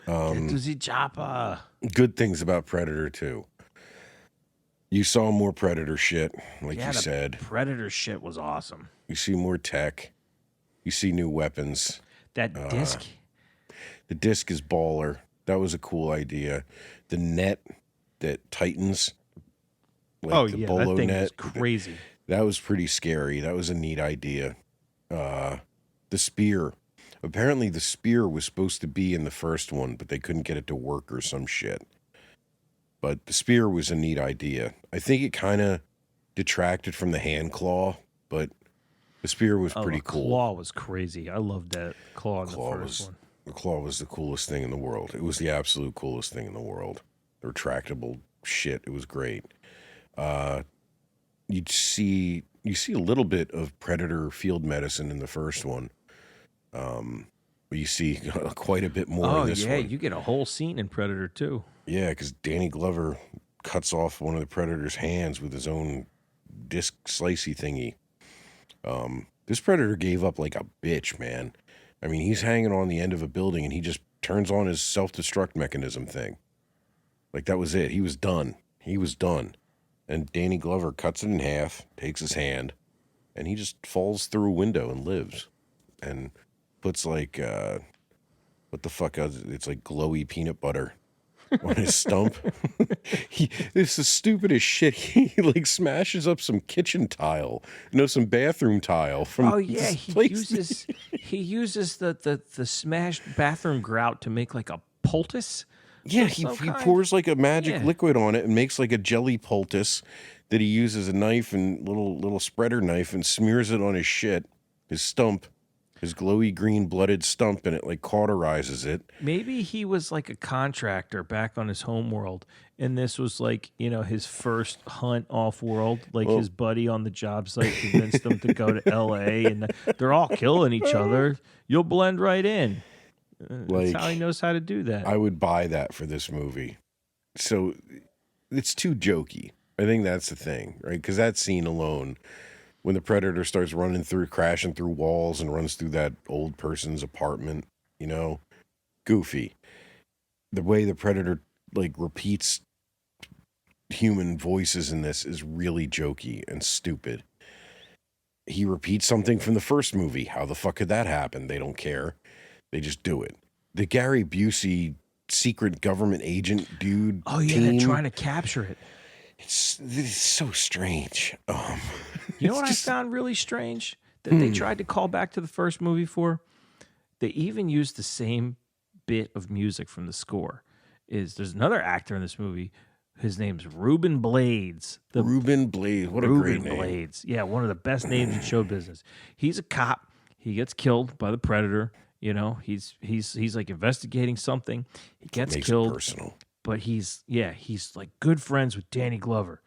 Get to the chopper. Good things about Predator 2. You saw more Predator shit, like you said. Predator shit was awesome. You see more tech. You see new weapons. That disc. The disc is baller. That was a cool idea. The net that tightens. Like the bolo that thing net. was crazy. That was pretty scary. That was a neat idea. The spear. Apparently the spear was supposed to be in the first one, but they couldn't get it to work or some shit. But the spear was a neat idea. I think it kind of detracted from the hand claw, but the spear was pretty cool. The claw was crazy. I loved that claw in the first one. The claw was the coolest thing in the world. It was the absolute coolest thing in the world. The retractable shit. It was great. You see a little bit of Predator field medicine in the first one. But you see quite a bit more in this one. Oh, yeah, you get a whole scene in Predator 2. Yeah, because Danny Glover cuts off one of the Predator's hands with his own disc slicey thingy. This Predator gave up like a bitch, man. I mean, he's hanging on the end of a building and he just turns on his self-destruct mechanism thing. Like, that was it. He was done. He was done. And Danny Glover cuts it in half, takes his hand, and he just falls through a window and lives. And puts like, what the fuck is it? It's like glowy peanut butter on his stump. It's the stupidest shit. He like smashes up some kitchen tile, some bathroom tile from. He uses the smashed bathroom grout to make like a poultice. Yeah, he pours like a magic liquid on it and makes like a jelly poultice that he uses a knife and little spreader knife and smears it on his shit, his stump. His glowy green blooded stump, and it like cauterizes it. Maybe he was like a contractor back on his home world, and this was like, his first hunt off world. Like his buddy on the job site convinced him to go to L.A. and they're all killing each other. You'll blend right in. That's how he knows how to do that. I would buy that for this movie. So it's too jokey. I think that's the thing, right? Because that scene alone. When the Predator starts crashing through walls and runs through that old person's apartment, goofy. The way the Predator like repeats human voices in this is really jokey and stupid. He repeats something from the first movie. How the fuck could that happen? They don't care. They just do it. the Gary Busey secret government agent dude. Oh yeah, team, they're trying to capture it. It's so strange. You know what I found really strange? That they tried to call back to the first movie for? They even used the same bit of music from the score. There's another actor in this movie. His name's Ruben Blades. Ruben Blades. What a great name. Blades. Yeah, one of the best names in show business. He's a cop. He gets killed by the Predator. You know, he's like investigating something. He gets killed. Personal. But he's like good friends with Danny Glover.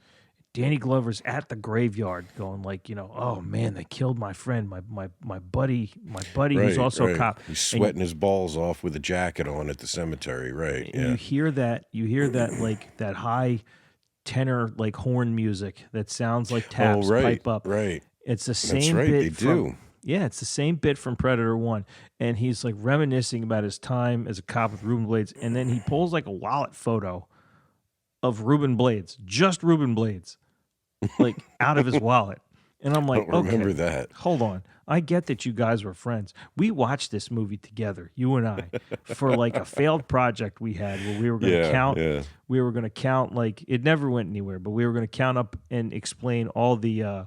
Danny Glover's at the graveyard going like, you know, oh man, they killed my friend, my buddy who's also a cop. He's sweating his balls off with a jacket on at the cemetery, right? Yeah. You hear that like that high tenor like horn music that sounds like taps pipe up. Right. It's the same That's right, bit they from, do. Yeah, it's the same bit from Predator 1. And he's like reminiscing about his time as a cop with Ruben Blades. And then he pulls like a wallet photo of Ruben Blades, just Ruben Blades, like out of his wallet. And I'm like, I don't remember okay, that. Hold on. I get that you guys were friends. We watched this movie together, you and I, for like a failed project we had where we were going to count. Yeah. We were going to count, like, it never went anywhere, but we were going to count up and explain all the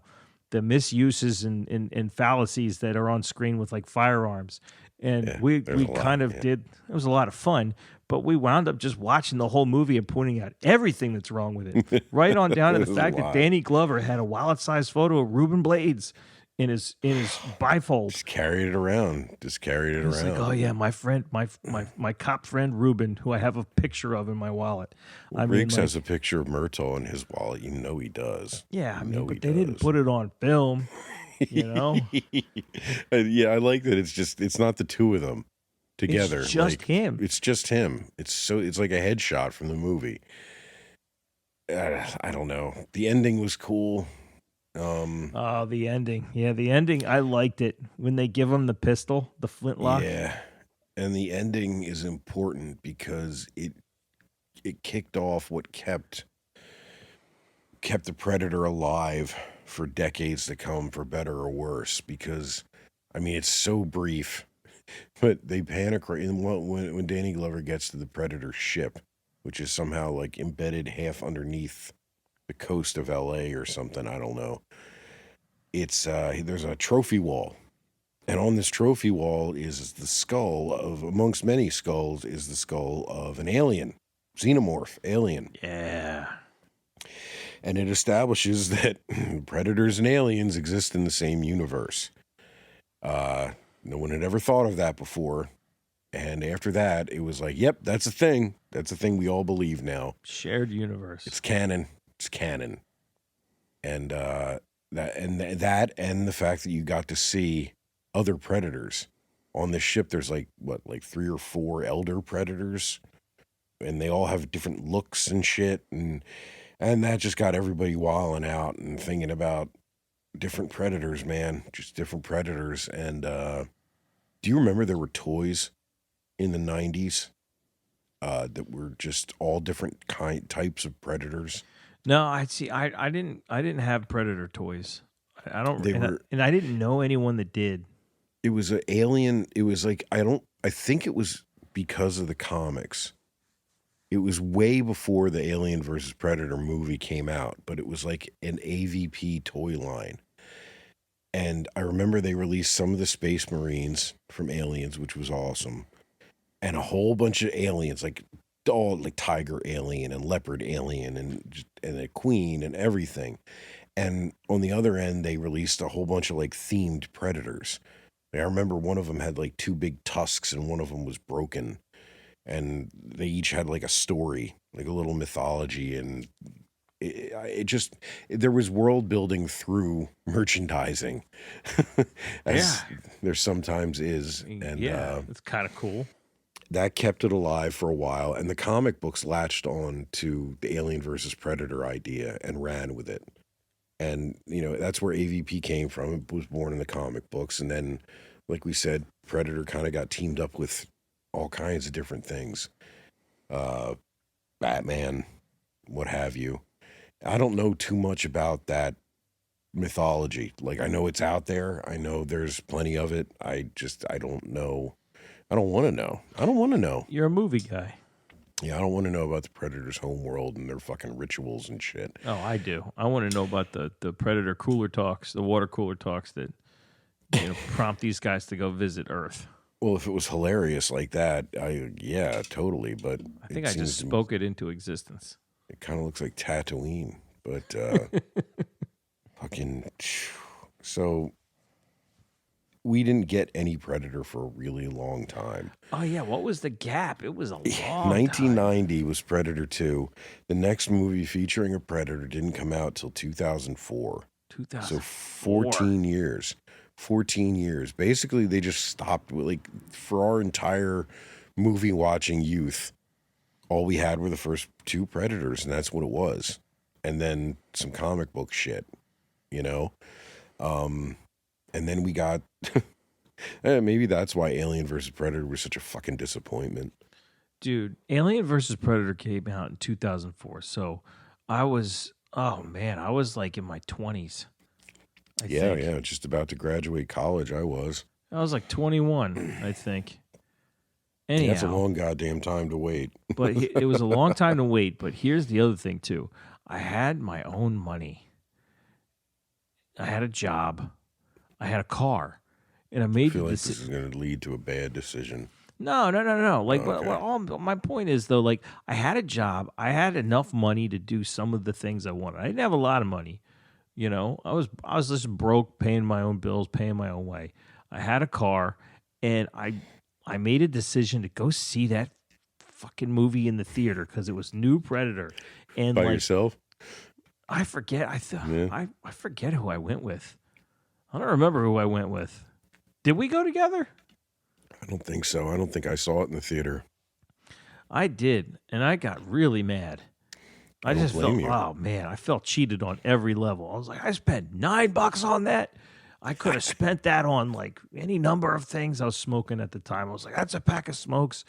misuses and fallacies that are on screen with like firearms. And we kind of did. It was a lot of fun, but we wound up just watching the whole movie and pointing out everything that's wrong with it. Right on down to the fact that Danny Glover had a wallet-sized photo of Ruben Blades in his bifold. Just carried it around. Like, oh yeah, my friend, my cop friend Ruben, who I have a picture of in my wallet. Well, Riggs has a picture of Murtaugh in his wallet. You know he does. Yeah, I mean, but they didn't put it on film. You know? Yeah, I like that. It's not the two of them together. It's just him. It's just him. It's like a headshot from the movie. I don't know. The ending was cool. The ending. Yeah, the ending. I liked it when they give him the pistol, the flintlock. Yeah, and the ending is important because it kicked off what kept the Predator alive for decades to come, for better or worse, because I mean it's so brief, but they panic when Danny Glover gets to the Predator ship, which is somehow like embedded half underneath the coast of LA or something, I don't know. It's there's a trophy wall, and on this trophy wall is the skull of, amongst many skulls, is the skull of an alien, xenomorph alien. Yeah. And it establishes that predators and aliens exist in the same universe. No one had ever thought of that before. And after that, it was like, yep, that's a thing. That's a thing we all believe now. Shared universe. It's canon. It's canon. And that and the fact that you got to see other predators. On this ship, there's like 3 or 4 elder predators. And they all have different looks and shit. And that just got everybody wilding out and thinking about different predators, man. Just different predators. And do you remember there were toys in the 90s that were just all different types of predators? No, I didn't have Predator toys. I don't. And I didn't know anyone that did. It was an alien. It was like I think it was because of the comics. It was way before the Alien versus Predator movie came out, but it was like an AVP toy line. And I remember they released some of the Space Marines from Aliens, which was awesome. And a whole bunch of aliens, like Tiger Alien and Leopard Alien and a Queen and everything. And on the other end, they released a whole bunch of like themed Predators. I remember one of them had like 2 big tusks and one of them was broken. And they each had like a story, like a little mythology, and it just, there was world building through merchandising, as there sometimes is. And it's kind of cool. That kept it alive for a while, and the comic books latched on to the Alien versus Predator idea and ran with it. And that's where AVP came from. It was born in the comic books, and then, like we said, Predator kind of got teamed up with all kinds of different things. Batman, what have you. I don't know too much about that mythology. Like, I know it's out there. I know there's plenty of it. I don't know I don't want to know. I don't want to know. You're a movie guy. Yeah, I don't want to know about the Predator's homeworld and their fucking rituals and shit. Oh, I do. I want to know about the Predator cooler talks, the water cooler talks that prompt these guys to go visit Earth. Well, if it was hilarious like that, yeah, totally. But I think I just spoke it into existence. It kind of looks like Tatooine, but fucking. So we didn't get any Predator for a really long time. Oh yeah, what was the gap? It was a long 1990 time. was Predator 2. The next movie featuring a Predator didn't come out till 2004. 2004. So 14 years. 14 years. Basically, they just stopped. Like, for our entire movie watching youth, all we had were the first 2 Predators, and that's what it was. And then some comic book shit, And then we got, maybe that's why Alien vs. Predator was such a fucking disappointment. Dude, Alien vs. Predator came out in 2004. So I was like in my 20s. Yeah, just about to graduate college, I was. I was like 21, I think. Anyhow, that's a long goddamn time to wait. But it was a long time to wait. But here's the other thing, too. I had my own money. I had a job. I had a car, and I made. I feel like this is going to lead to a bad decision. No. Like, okay. My point is though, like, I had a job. I had enough money to do some of the things I wanted. I didn't have a lot of money, I was just broke, paying my own bills, paying my own way. I had a car, and I made a decision to go see that fucking movie in the theater because it was new Predator. And by yourself? I forget. I forget who I went with. I don't remember who I went with. Did we go together? I don't think so. I don't think I saw it in the theater. I did, and I got really mad. I just felt, oh man, I felt cheated on every level. I was like, I spent $9 on that. I could have spent that on like any number of things I was smoking at the time. I was like, that's a pack of smokes.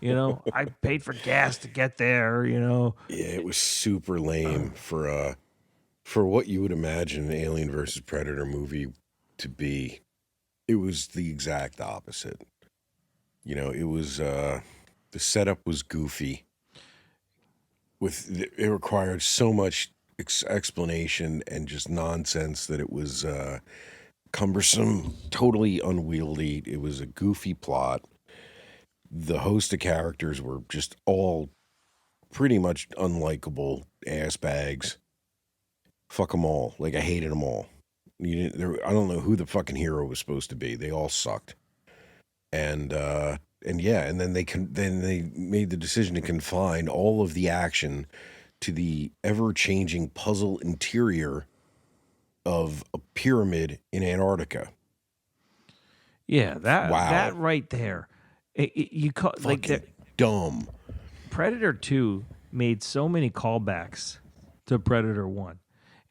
I paid for gas to get there, Yeah, it was super lame for what you would imagine an Alien versus Predator movie to be. It was the exact opposite. It was the setup was goofy. It required so much explanation and just nonsense that it was cumbersome, totally unwieldy. It was a goofy plot. The host of characters were just all pretty much unlikable ass bags. Fuck them all. Like, I hated them all. I don't know who the fucking hero was supposed to be. They all sucked. And then they made the decision to confine all of the action to the ever-changing puzzle interior of a pyramid in Antarctica. Yeah, that right there. Dumb. Predator 2 made so many callbacks to Predator 1.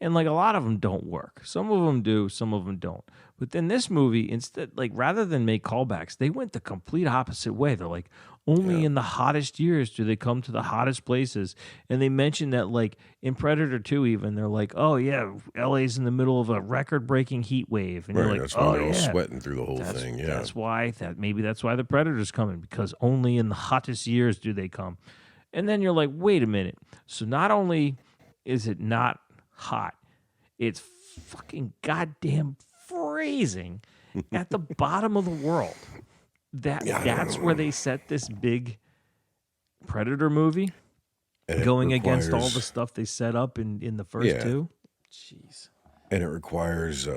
And like a lot of them don't work. Some of them do, some of them don't. But then this movie, instead, like rather than make callbacks, they went the complete opposite way. They're like, only in the hottest years do they come to the hottest places. And they mentioned that like in Predator 2 even, they're like, oh yeah, LA's in the middle of a record-breaking heat wave. And you're like, that's why they're all sweating through the whole thing. Yeah. That's why the Predator's coming, because only in the hottest years do they come. And then you're like, wait a minute. So not only is it not hot, it's fucking goddamn freezing at the bottom of the world. That's where they set this big Predator movie, going against all the stuff they set up in the first two. Jeez. And it requires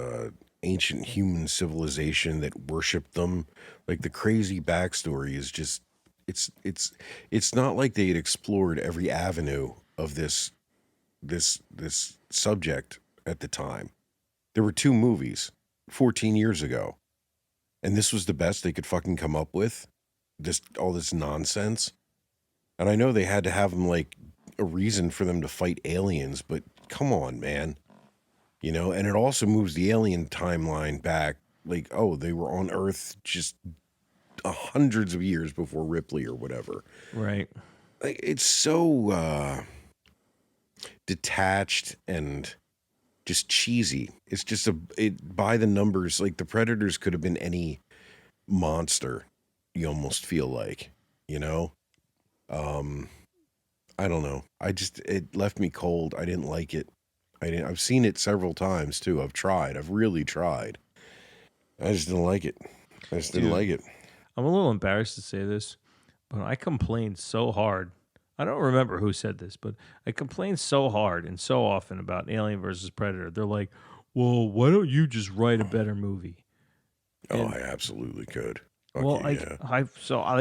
ancient human civilization that worshipped them. Like, the crazy backstory is just it's not like they had explored every avenue of this subject at the time. There were 2 movies 14 years ago, and this was the best they could fucking come up with. All this nonsense. And I know they had to have them like a reason for them to fight aliens, but come on, man. And it also moves the alien timeline back. Like, oh, they were on Earth just hundreds of years before Ripley or whatever. Right. Like, it's so detached and just cheesy. It's just by the numbers. Like, the Predators could have been any monster, you almost feel like, you know? I don't know. It left me cold. I didn't like it. I've seen it several times too. I've really tried. I just didn't like it. I just didn't like it. I'm a little embarrassed to say this, but I complained so hard. I don't remember who said this, but I complained so hard and so often about Alien versus Predator. They're like, well, why don't you just write a better movie? Oh, I absolutely could. Fuck Well, you, yeah.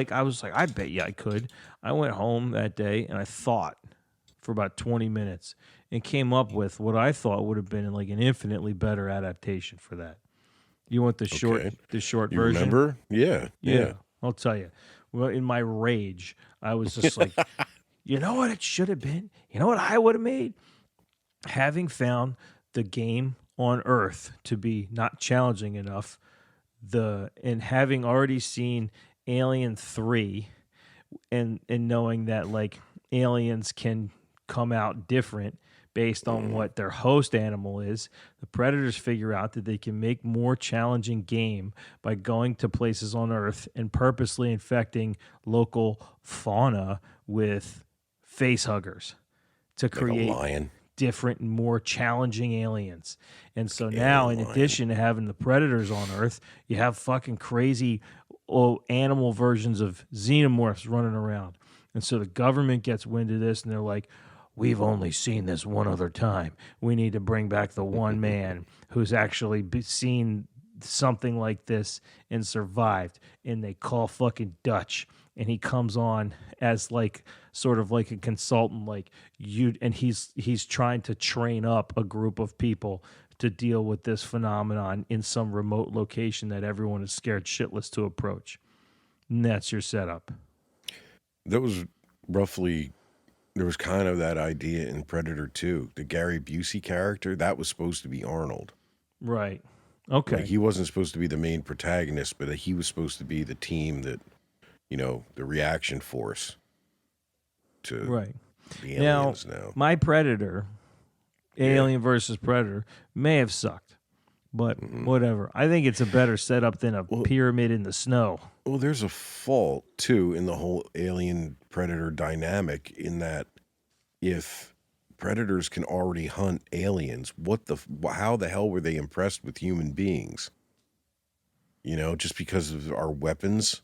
I was like, I bet you I could. I went home that day and I thought for about 20 minutes and came up with what I thought would have been like an infinitely better adaptation for that. You want the short You version? remember? Yeah. I'll tell you. Well, in my rage, I was just like, you know what it should have been? You know what I would have made? Having found the game on Earth to be not challenging enough, and having already seen Alien 3 and knowing that like aliens can come out different based on what their host animal is, the Predators figure out that they can make more challenging game by going to places on Earth and purposely infecting local fauna with face huggers to create like a lion. different and more challenging aliens. And so now, in addition to having the Predators on Earth, you have fucking crazy animal versions of xenomorphs running around. And so the government gets wind of this and they're like, we've only seen this one other time. We need to bring back the one man who's actually seen something like this and survived. And they call fucking Dutch. And he comes on as like sort of like a consultant, like you, and he's trying to train up a group of people to deal with this phenomenon in some remote location that everyone is scared shitless to approach. And that's your setup. That was roughly, there was kind of that idea in Predator 2. The Gary Busey character, that was supposed to be Arnold. Right. Okay. Like, he wasn't supposed to be the main protagonist, but he was supposed to be the team that, you know, the reaction force to the aliens now. My Predator, Alien versus Predator, may have sucked, but whatever. I think it's a better setup than a pyramid in the snow. Well, there's a fault, too, in the whole alien-predator dynamic in that if predators can already hunt aliens, how the hell were they impressed with human beings? You know, just because of our weapons?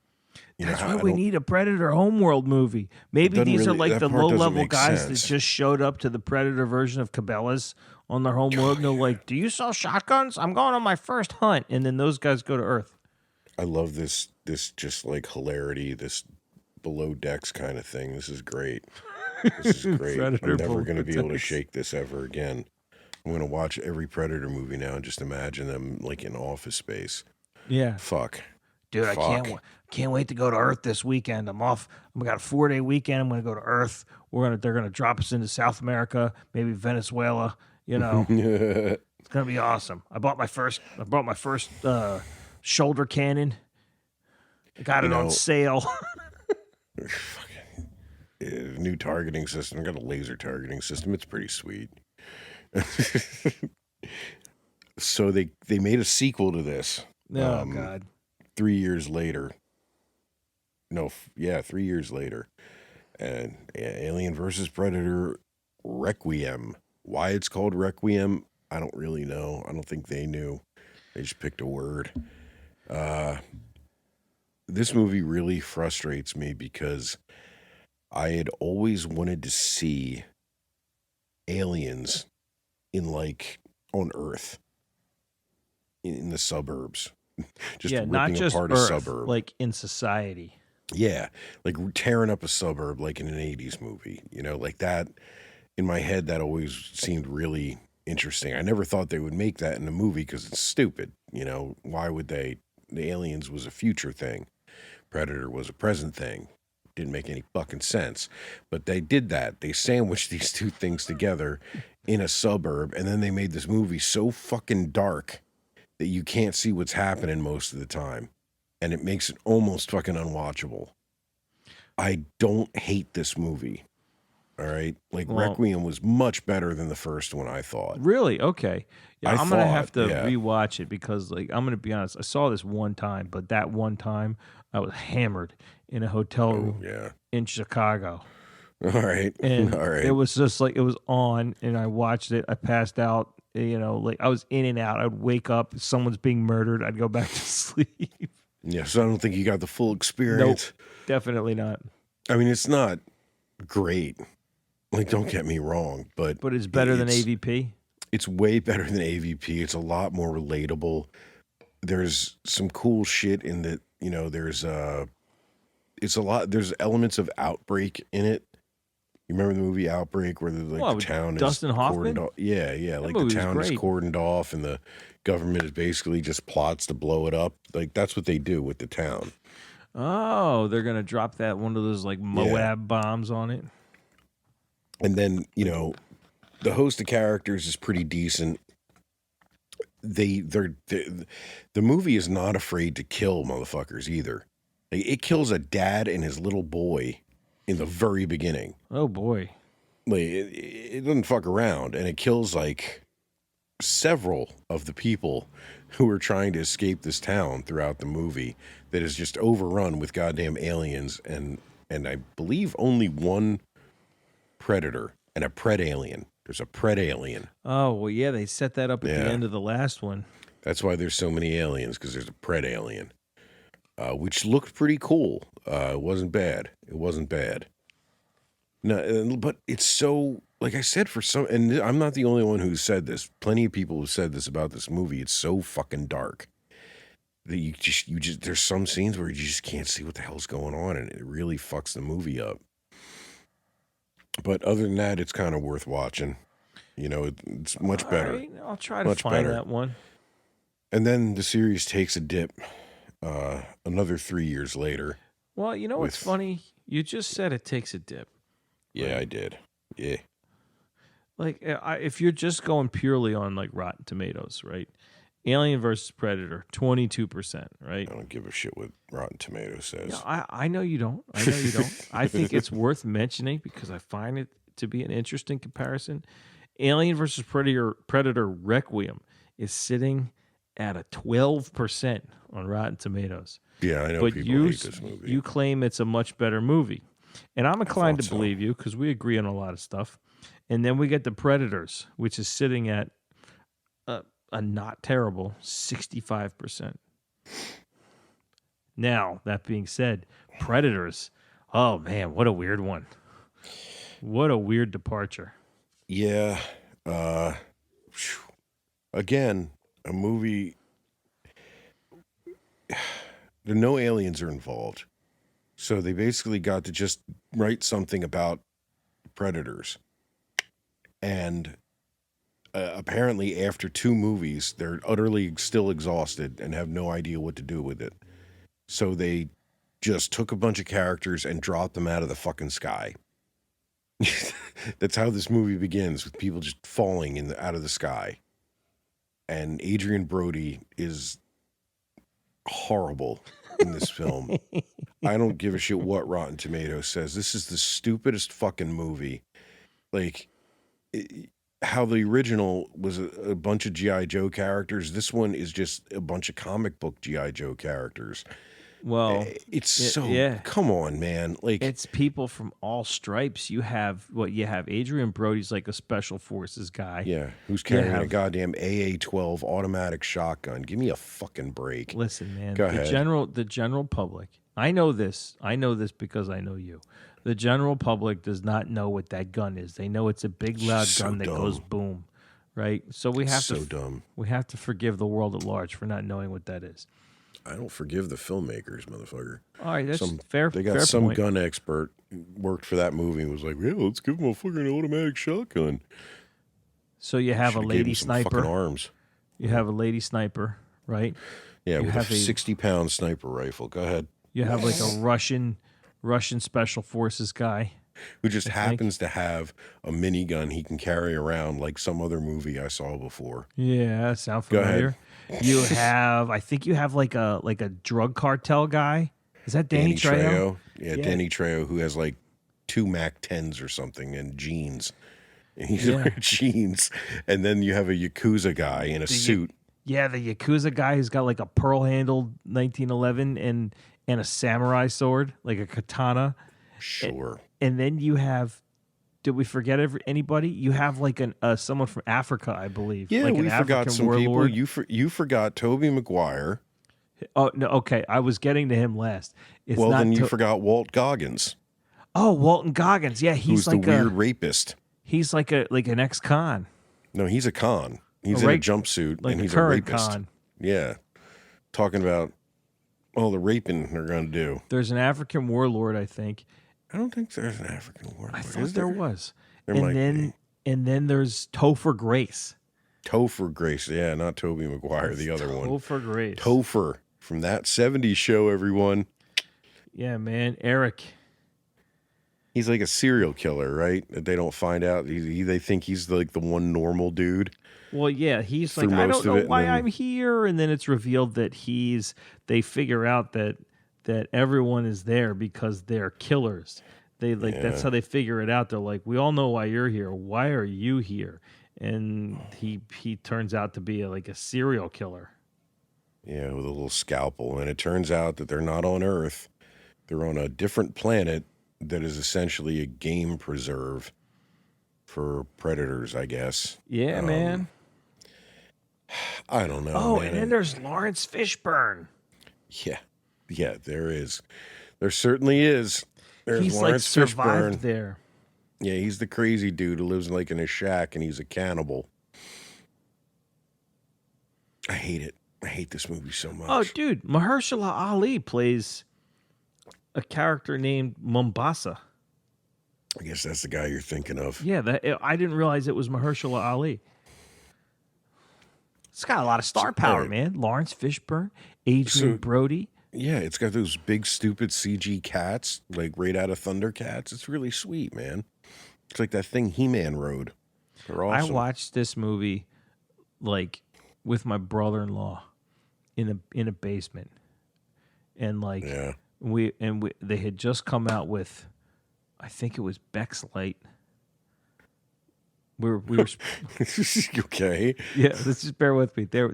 That's why we need a Predator Homeworld movie. Maybe these are like the low-level guys that just showed up to the Predator version of Cabela's on their Homeworld, and they're like, do you sell shotguns? I'm going on my first hunt. And then those guys go to Earth. I love this just like hilarity, this below decks kind of thing. This is great. This is great. I'm never going to be able to shake this ever again. I'm going to watch every Predator movie now and just imagine them like in Office Space. Yeah. Fuck. Dude, I can't wait to go to Earth this weekend. I'm off. I got a 4-day weekend. I'm going to go to Earth. They're going to drop us into South America, maybe Venezuela. You know, it's going to be awesome. I brought my first shoulder cannon. I got it on sale. New targeting system. I got a laser targeting system. It's pretty sweet. So they made a sequel to this. Oh, God. 3 years later. 3 years later. And Alien versus Predator Requiem. Why it's called Requiem, I don't really know. I don't think they knew. They just picked a word. This movie really frustrates me because I had always wanted to see aliens on Earth, in the suburbs. Just ripping not just apart Earth, a suburb. like in society. Yeah, like tearing up a suburb like in an 80s movie. You know, like that. In my head, that always seemed really interesting. I never thought they would make that in a movie because it's stupid. You know, why would they? The aliens was a future thing. Predator was a present thing. Didn't make any fucking sense. But they did that. They sandwiched these two things together in a suburb, and then they made this movie so fucking dark that you can't see what's happening most of the time. And it makes it almost fucking unwatchable. I don't hate this movie. All right? Like, Requiem was much better than the first one, I thought. Really? Okay. Yeah, I'm going to have to rewatch it because, like, I'm going to be honest. I saw this one time, but that one time, I was hammered in a hotel room in Chicago. All right. And All right. it was just like it was on, and I watched it. I passed out. Like I was in and out. I'd wake up, someone's being murdered. I'd go back to sleep. Yeah, so I don't think you got the full experience. Nope, definitely not. I mean, it's not great. Like, don't get me wrong, but it's better than AVP. It's way better than AVP. It's a lot more relatable. There's some cool shit in that. There's there's elements of Outbreak in it. You remember the movie Outbreak, where the town is Dustin Hoffman? cordoned off? Yeah. Like the town is cordoned off, and the government is basically just plots to blow it up. Like that's what they do with the town. Oh, they're gonna drop that one of those like Moab bombs on it. And then the host of characters is pretty decent. The movie is not afraid to kill motherfuckers either. It kills a dad and his little boy in the very beginning. Oh boy. Like it doesn't fuck around, and it kills like several of the people who are trying to escape this town throughout the movie that is just overrun with goddamn aliens, and I believe only one predator and a pred alien. There's a pred alien. Oh, well, yeah, they set that up at the end of the last one. That's why there's so many aliens, because there's a pred alien, which looked pretty cool. It wasn't bad. No, but it's so, like I said, and I'm not the only one who said this. Plenty of people have said this about this movie. It's so fucking dark that you just there's some scenes where you just can't see what the hell's going on, and it really fucks the movie up. But other than that, it's kind of worth watching. It's much better. Right, I'll try to find that one. And then the series takes a dip another 3 years later. Well, what's funny? You just said it takes a dip. Yeah, right? I did. Yeah. Like, if you're just going purely on, like, Rotten Tomatoes, right? Alien versus Predator, 22%, right? I don't give a shit what Rotten Tomatoes says. Yeah, I know you don't. I think it's worth mentioning because I find it to be an interesting comparison. Alien versus Predator Requiem is sitting at a 12% on Rotten Tomatoes. Yeah, I know but people hate this movie. You claim it's a much better movie. And I'm inclined to believe you because we agree on a lot of stuff. And then we get The Predators, which is sitting at a not terrible 65%. Now, that being said, Predators, oh man, what a weird one. What a weird departure. Yeah. Again, a movie. No aliens are involved. So they basically got to just write something about predators. And apparently after 2 movies, they're utterly still exhausted and have no idea what to do with it. So they just took a bunch of characters and dropped them out of the fucking sky. That's how this movie begins, with people just falling out of the sky. And Adrian Brody is horrible in this film. I don't give a shit what Rotten Tomatoes says. This is the stupidest fucking movie. Like, how the original was a bunch of G.I. Joe characters, this one is just a bunch of comic book G.I. Joe characters. Well, come on, man. Like, it's people from all stripes. You have Adrian Brody's like a special forces guy. Yeah, who's carrying a goddamn AA-12 automatic shotgun. Give me a fucking break. Listen, man. Go ahead. The general public. I know this because I know you. The general public does not know what that gun is. They know it's a big loud gun that goes boom, right? So we have we have to forgive the world at large for not knowing what that is. I don't forgive the filmmakers, motherfucker. All right, that's fair. They got some gun expert who worked for that movie and was like, "Yeah, let's give him a fucking automatic shotgun." So you have a lady sniper. Fucking arms. You have a lady sniper, right? Yeah, with a 60-pound sniper rifle. Go ahead. You have like a Russian special forces guy who just happens to have a minigun he can carry around, like some other movie I saw before. Yeah, that sounds familiar. You have, I think you have like a drug cartel guy. Is that Danny Trejo? Yeah, Danny Trejo, who has like 2 Mac 10s or something and jeans. And he's wearing jeans. And then you have a Yakuza guy in a suit. The Yakuza guy who's got like a pearl-handled 1911, and a samurai sword, like a katana. Sure. And then you have, did we forget anybody? You have like someone from Africa, I believe. Yeah, like we forgot some warlord. people. You forgot Tobey Maguire. Oh, no, okay. I was getting to him last. Then you forgot Walt Goggins. Oh, Walton Goggins. Yeah, he's who's like the weird rapist. He's like an ex-con. No, he's a con. He's in a jumpsuit, like and he's a current rapist. con. Yeah. Talking about all the raping they're going to do. There's an African warlord, I think. I don't think there's an African warlord. I thought there was. There might be. And then there's Topher Grace. Topher Grace, yeah, not Tobey Maguire, the other one. Topher Grace. Topher from that 70s show, everyone. Yeah, man. Eric. He's like a serial killer, right? They don't find out. They think he's like the one normal dude. Well, yeah, he's like, I don't know why I'm here. And then it's revealed that they figure out that everyone is there because they're killers. That's how they figure it out. They're like, we all know why you're here. Why are you here? And he turns out to be like a serial killer. Yeah, with a little scalpel. And it turns out that they're not on Earth. They're on a different planet that is essentially a game preserve for predators, I guess. Yeah, man. I don't know. Oh, man. And then there's Lawrence Fishburne. Yeah, there is. There certainly is. There's he's Lawrence like survived Fishburne. there. Yeah, he's the crazy dude who lives like in a shack and he's a cannibal. I hate it. I hate this movie so much. Oh, dude, Mahershala Ali plays a character named Mombasa. I guess that's the guy you're thinking of. Yeah, I didn't realize it was Mahershala Ali. It's got a lot of star power, man. Lawrence Fishburne, Adrian Brody. Yeah, it's got those big, stupid CG cats, like right out of Thundercats. It's really sweet, man. It's like that thing He-Man rode. They're awesome. I watched this movie like with my brother-in-law in a basement, and like they had just come out with, I think it was Beck's Light. We were okay. Yeah, let's just bear with me. They're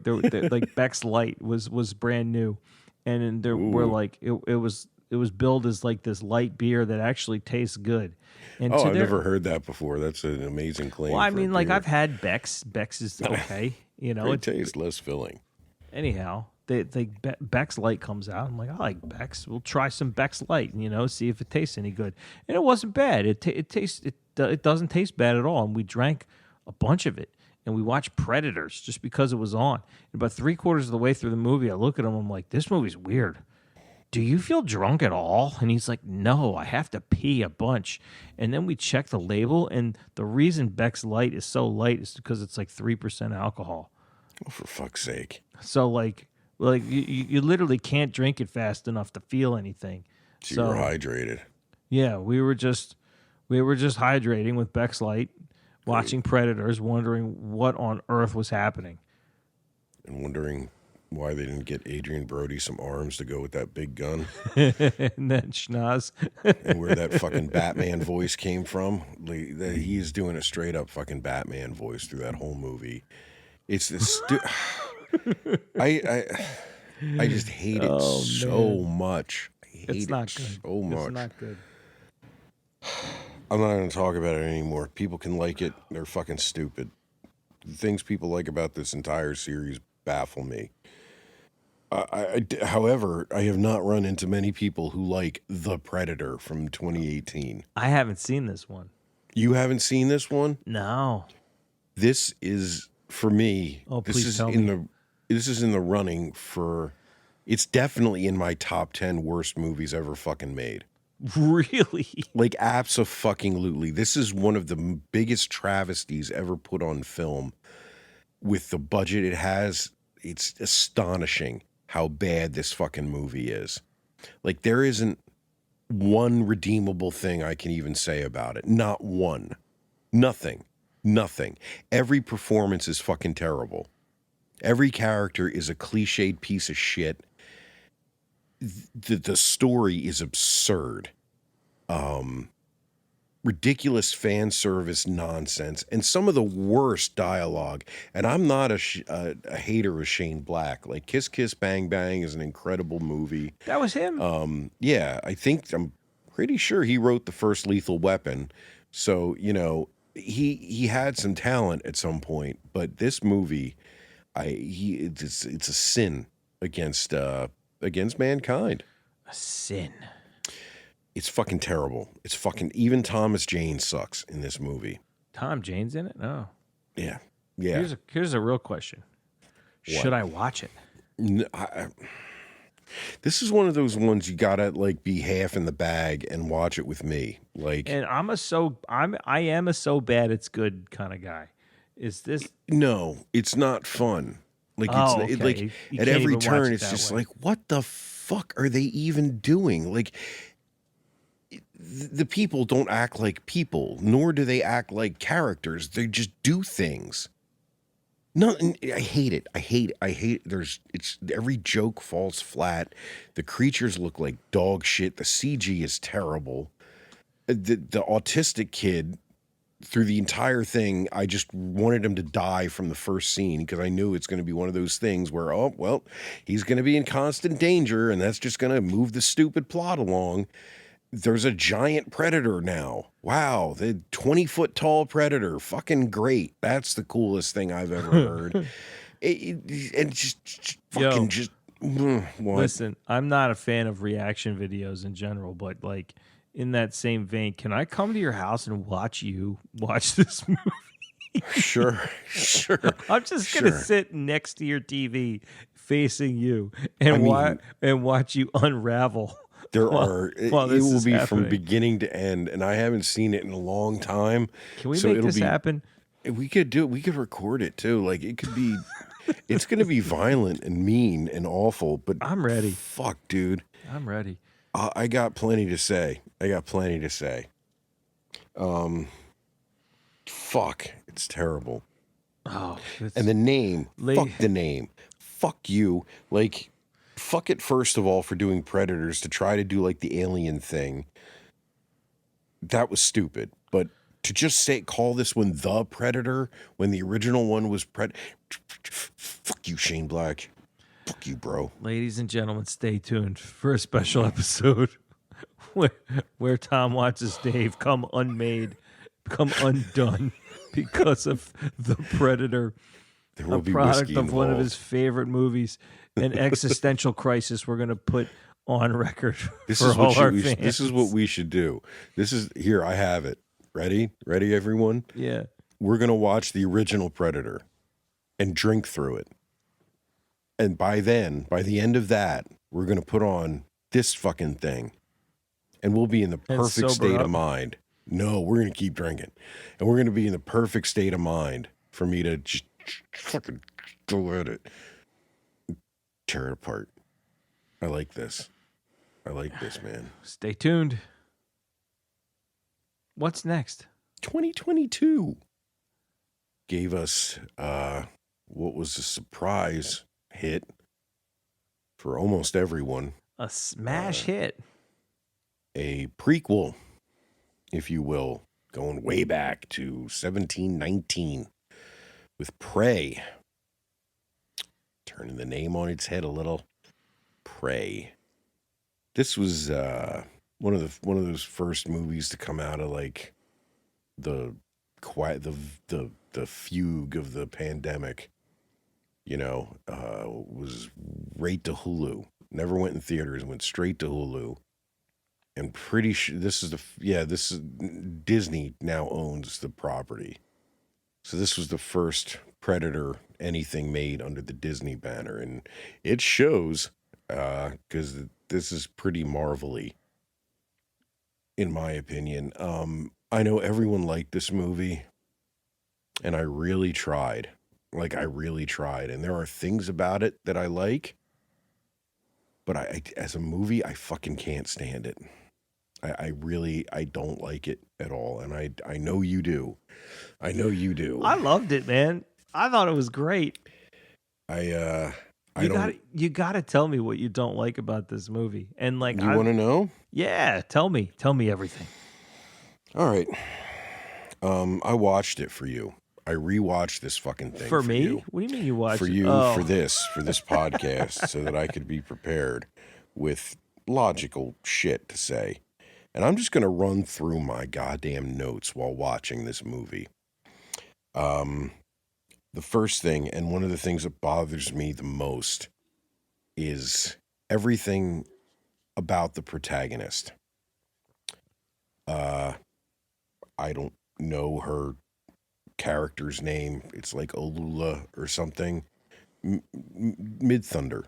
like Beck's Light was brand new, and then we're like it was billed as like this light beer that actually tastes good. And I've never heard that before. That's an amazing claim. Well, I mean, like I've had Beck's. Beck's is okay. You know, it tastes less filling. Anyhow, Beck's Light comes out. I'm like, I like Beck's. We'll try some Beck's Light, and see if it tastes any good. And it wasn't bad. It doesn't taste bad at all. And we drank a bunch of it. And we watched Predators just because it was on. And about 3/4 of the way through the movie, I look at him. I'm like, this movie's weird. Do you feel drunk at all? And he's like, no, I have to pee a bunch. And then we check the label, and the reason Beck's Light is so light is because it's like 3% alcohol. Oh, for fuck's sake. So like you literally can't drink it fast enough to feel anything. So you were hydrated. Yeah, we were just hydrating with Beck's Light, watching Predators, wondering what on earth was happening. And wondering why they didn't get Adrian Brody some arms to go with that big gun. And then schnoz. And where that fucking Batman voice came from. He's doing a straight up fucking Batman voice through that whole movie. It's this. I just hate it so much. I hate it's not it good. so much. It's not good. I'm not going to talk about it anymore. People can like it. They're fucking stupid. The things people like about this entire series baffle me. However, I have not run into many people who like The Predator from 2018. I haven't seen this one. You haven't seen this one? No. This is, for me, please tell me. This is in the running for, it's definitely in my top 10 worst movies ever fucking made. Really? Like, abso-fucking-lutely. This is one of the biggest travesties ever put on film. With the budget it has, it's astonishing how bad this fucking movie is. Like, there isn't one redeemable thing I can even say about it. Not one. Nothing. Every performance is fucking terrible. Every character is a cliched piece of shit. The story is absurd. ridiculous fan service nonsense and some of the worst dialogue. And I'm not a hater of Shane Black. Like Kiss Kiss Bang Bang is an incredible movie. That was him. Yeah, I'm pretty sure he wrote the first Lethal Weapon. So, you know, he had some talent at some point, but this movie, it's a sin against mankind. A sin. It's fucking terrible. It's fucking, even Thomas Jane sucks in this movie. Tom Jane's in it? No. Yeah. Yeah. Here's a real question. What? Should I watch it? This is one of those ones you gotta like be half in the bag and watch it with me. Like, and I am a so bad it's good kind of guy. Is this? No, it's not fun. Like okay. At every turn, it's just like, what the fuck are they even doing? Like, the people don't act like people, nor do they act like characters. They just do things. No, I hate it. I hate it. Every joke falls flat. The creatures look like dog shit. The CG is terrible. The autistic kid, through the entire thing, I just wanted him to die from the first scene because I knew it's going to be one of those things where, oh, well, he's going to be in constant danger and that's just going to move the stupid plot along. There's a giant predator now. Wow, the 20-foot tall predator. Fucking great. That's the coolest thing I've ever heard. What? Listen, I'm not a fan of reaction videos in general, but like in that same vein, can I come to your house and watch you watch this movie? Sure. I'm just gonna sit next to your TV, facing you, and watch you unravel. It will be happening from beginning to end, and I haven't seen it in a long time. Can we make this happen? We could do it. We could record it too. Like it could be. It's going to be violent and mean and awful. But I'm ready. Fuck, dude. I'm ready. I got plenty to say. Fuck. It's terrible. Oh. And the name. Fuck the name. Fuck you. Like. Fuck it, first of all, for doing Predators to try to do like the Alien thing. That was stupid. But to just call this one The Predator when the original one was fuck you, Shane Black. Fuck you, bro. Ladies and gentlemen, stay tuned for a special episode where Tom watches Dave come undone because of The Predator. There will a be product whiskey of involved. One of his favorite movies, an existential crisis we're going to put on record for all our fans. This is what we should do. Here, I have it. Ready, everyone? Yeah. We're going to watch the original Predator and drink through it. And by the end of that, we're going to put on this fucking thing. And we'll be in the perfect state of mind. No, we're going to keep drinking. And we're going to be in the perfect state of mind for me to just fucking go at it. Tear it apart. I like this. Man. Stay tuned. What's next? 2022 gave us what was a surprise hit for almost everyone. A smash hit. A prequel, if you will, going way back to 1719 with Prey. Turning the name on its head a little. Prey. This was one of those first movies to come out of like the fugue of the pandemic. You know, was right to Hulu. Never went in theaters. Went straight to Hulu. And pretty sure this is Disney now owns the property. So this was the first Predator anything made under the Disney banner, and it shows because this is pretty marvelly, in my opinion. I know everyone liked this movie, and I really tried. And there are things about it that I like, but as a movie, I fucking can't stand it. I don't like it at all, and I know you do. I I loved it, man. I thought it was great. You got to tell me what you don't like about this movie, and like you want to know? Yeah, tell me everything. All right. I watched it for you. I rewatched this fucking thing For for me? you. What do you mean you watched For it? you, Oh. for this podcast, so that I could be prepared with logical shit to say. And I'm just going to run through my goddamn notes while watching this movie. The first thing, and one of the things that bothers me the most, is everything about the protagonist. I don't know her character's name. It's like Olula or something. Mid-Thunder.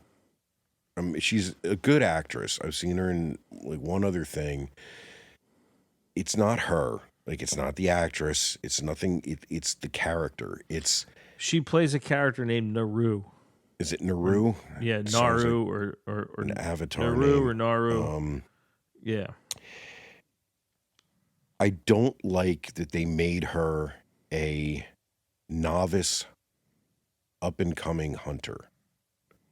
She's a good actress. I've seen her in like one other thing. It's not her. Like, it's not the actress. It's nothing. It's the character. She plays a character named Naru. Is it Naru? Yeah, Naru or an Avatar Naru name. or Naru. Yeah. I don't like that they made her a novice, up-and-coming hunter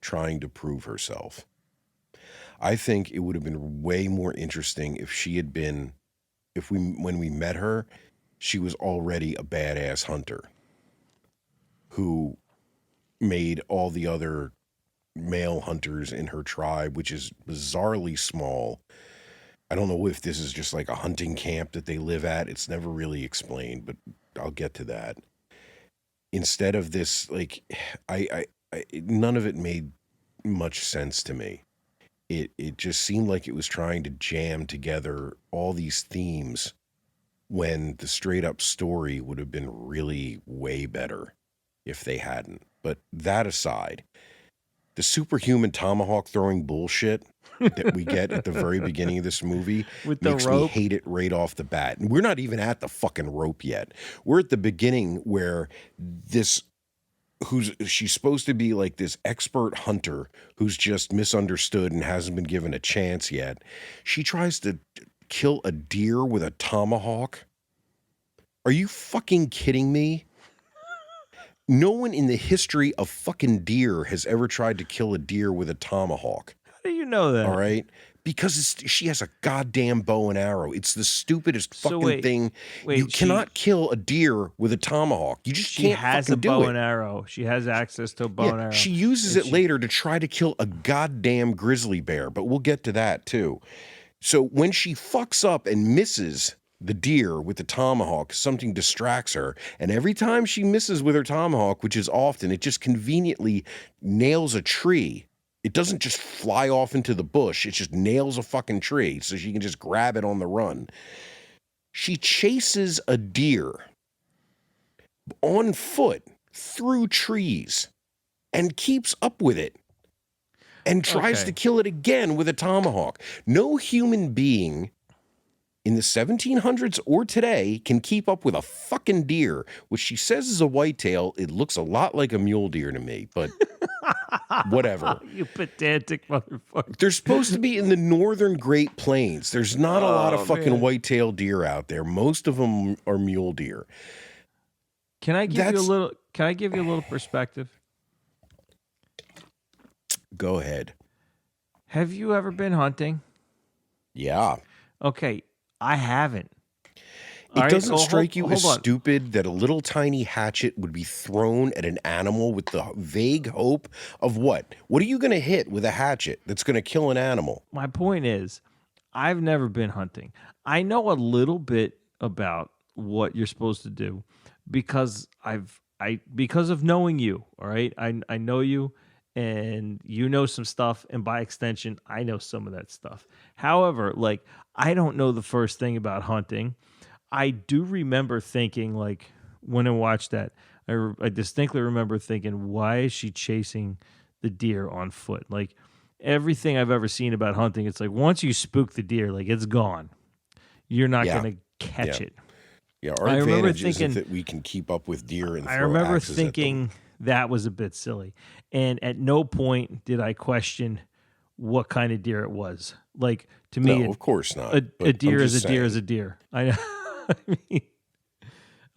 trying to prove herself. I think it would have been way more interesting if she had been, when we met her, she was already a badass hunter who made all the other male hunters in her tribe, which is bizarrely small. I don't know if this is just like a hunting camp that they live at. It's never really explained, but I'll get to that. Instead of this, like, none of it made much sense to me. It just seemed like it was trying to jam together all these themes when the straight up story would have been really way better if they hadn't. But that aside, the superhuman tomahawk throwing bullshit that we get at the very beginning of this movie makes me hate it right off the bat. And we're not even at the fucking rope yet. We're at the beginning where she's supposed to be like this expert hunter who's just misunderstood and hasn't been given a chance yet. She tries to kill a deer with a tomahawk. Are you fucking kidding me? No one in the history of fucking deer has ever tried to kill a deer with a tomahawk. How do you know that? All right? Because she has a goddamn bow and arrow. It's the stupidest fucking thing. You cannot kill a deer with a tomahawk. You just can't fucking do it. She has a bow and arrow. She has access to a bow and arrow. She uses it later to try to kill a goddamn grizzly bear, but we'll get to that too. So when she fucks up and misses the deer with the tomahawk, something distracts her, and every time she misses with her tomahawk, which is often, it just conveniently nails a tree. It doesn't just fly off into the bush. It just nails a fucking tree so she can just grab it on the run. She chases a deer on foot through trees and keeps up with it and tries to kill it again with a tomahawk. No human being in the 1700s or today can keep up with a fucking deer, which she says is a whitetail. It looks a lot like a mule deer to me, but whatever. You pedantic motherfucker. They're supposed to be in the northern Great Plains. There's not a lot of fucking whitetail deer out there. Most of them are mule deer. Can I give you a little perspective? Go ahead. Have you ever been hunting? Yeah. Okay, I haven't. It doesn't strike you as stupid that a little tiny hatchet would be thrown at an animal with the vague hope of what? What are you going to hit with a hatchet that's going to kill an animal? My point is, I've never been hunting. I know a little bit about what you're supposed to do because because of knowing you, all right? I know you and you know some stuff, and by extension, I know some of that stuff. However, like, I don't know the first thing about hunting. I do remember thinking, like, when I watched that, I distinctly remember thinking, why is she chasing the deer on foot? Like, everything I've ever seen about hunting, it's like, once you spook the deer, like, it's gone. You're not going to catch it. Yeah, our advantage is that we can keep up with deer and throw axes at them. I remember thinking that was a bit silly. And at no point did I question what kind of deer it was. Like, to me, no, of course not. A deer is a deer is a deer. I know.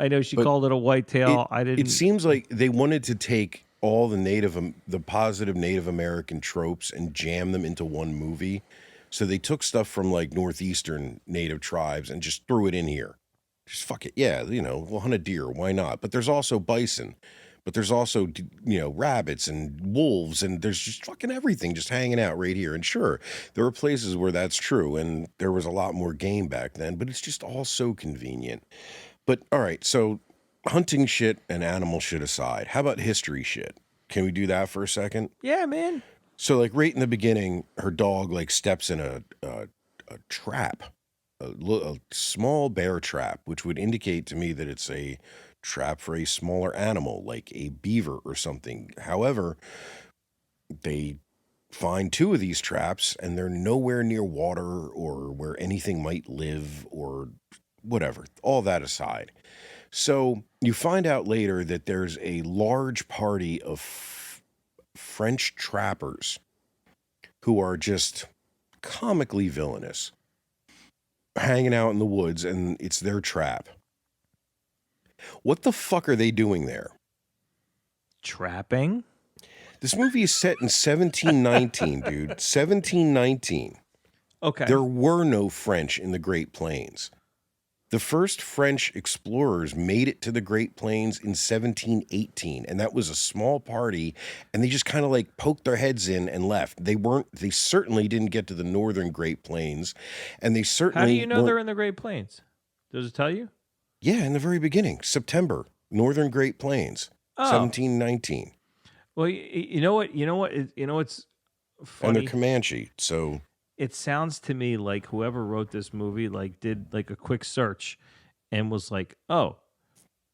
I know she called it a whitetail. I didn't. It seems like they wanted to take all the positive Native American tropes and jam them into one movie. So they took stuff from like northeastern Native tribes and just threw it in here. Just fuck it. Yeah, we'll hunt a deer. Why not? But there's also bison. But there's also, rabbits and wolves, and there's just fucking everything just hanging out right here. And sure, there are places where that's true, and there was a lot more game back then, but it's just all so convenient. But all right, so hunting shit and animal shit aside, how about history shit? Can we do that for a second? Yeah, man. So, like, right in the beginning, her dog, like, steps in a trap, a small bear trap, which would indicate to me that it's a trap for a smaller animal, like a beaver or something. However, they find two of these traps, and they're nowhere near water or where anything might live or whatever. All that aside. So, you find out later that there's a large party of French trappers who are just comically villainous, hanging out in the woods, and it's their trap. What the fuck are they doing there? Trapping? This movie is set in 1719, dude. 1719. Okay. There were no French in the Great Plains. The first French explorers made it to the Great Plains in 1718, and that was a small party, and they just kind of like poked their heads in and left. They certainly didn't get to the northern Great Plains, and they certainly How do you know they're in the Great Plains? Does it tell you? Yeah, in the very beginning, September, northern Great Plains, 1719. Well, you know what's funny? And they're Comanche, so... It sounds to me like whoever wrote this movie like did like a quick search and was like, "Oh,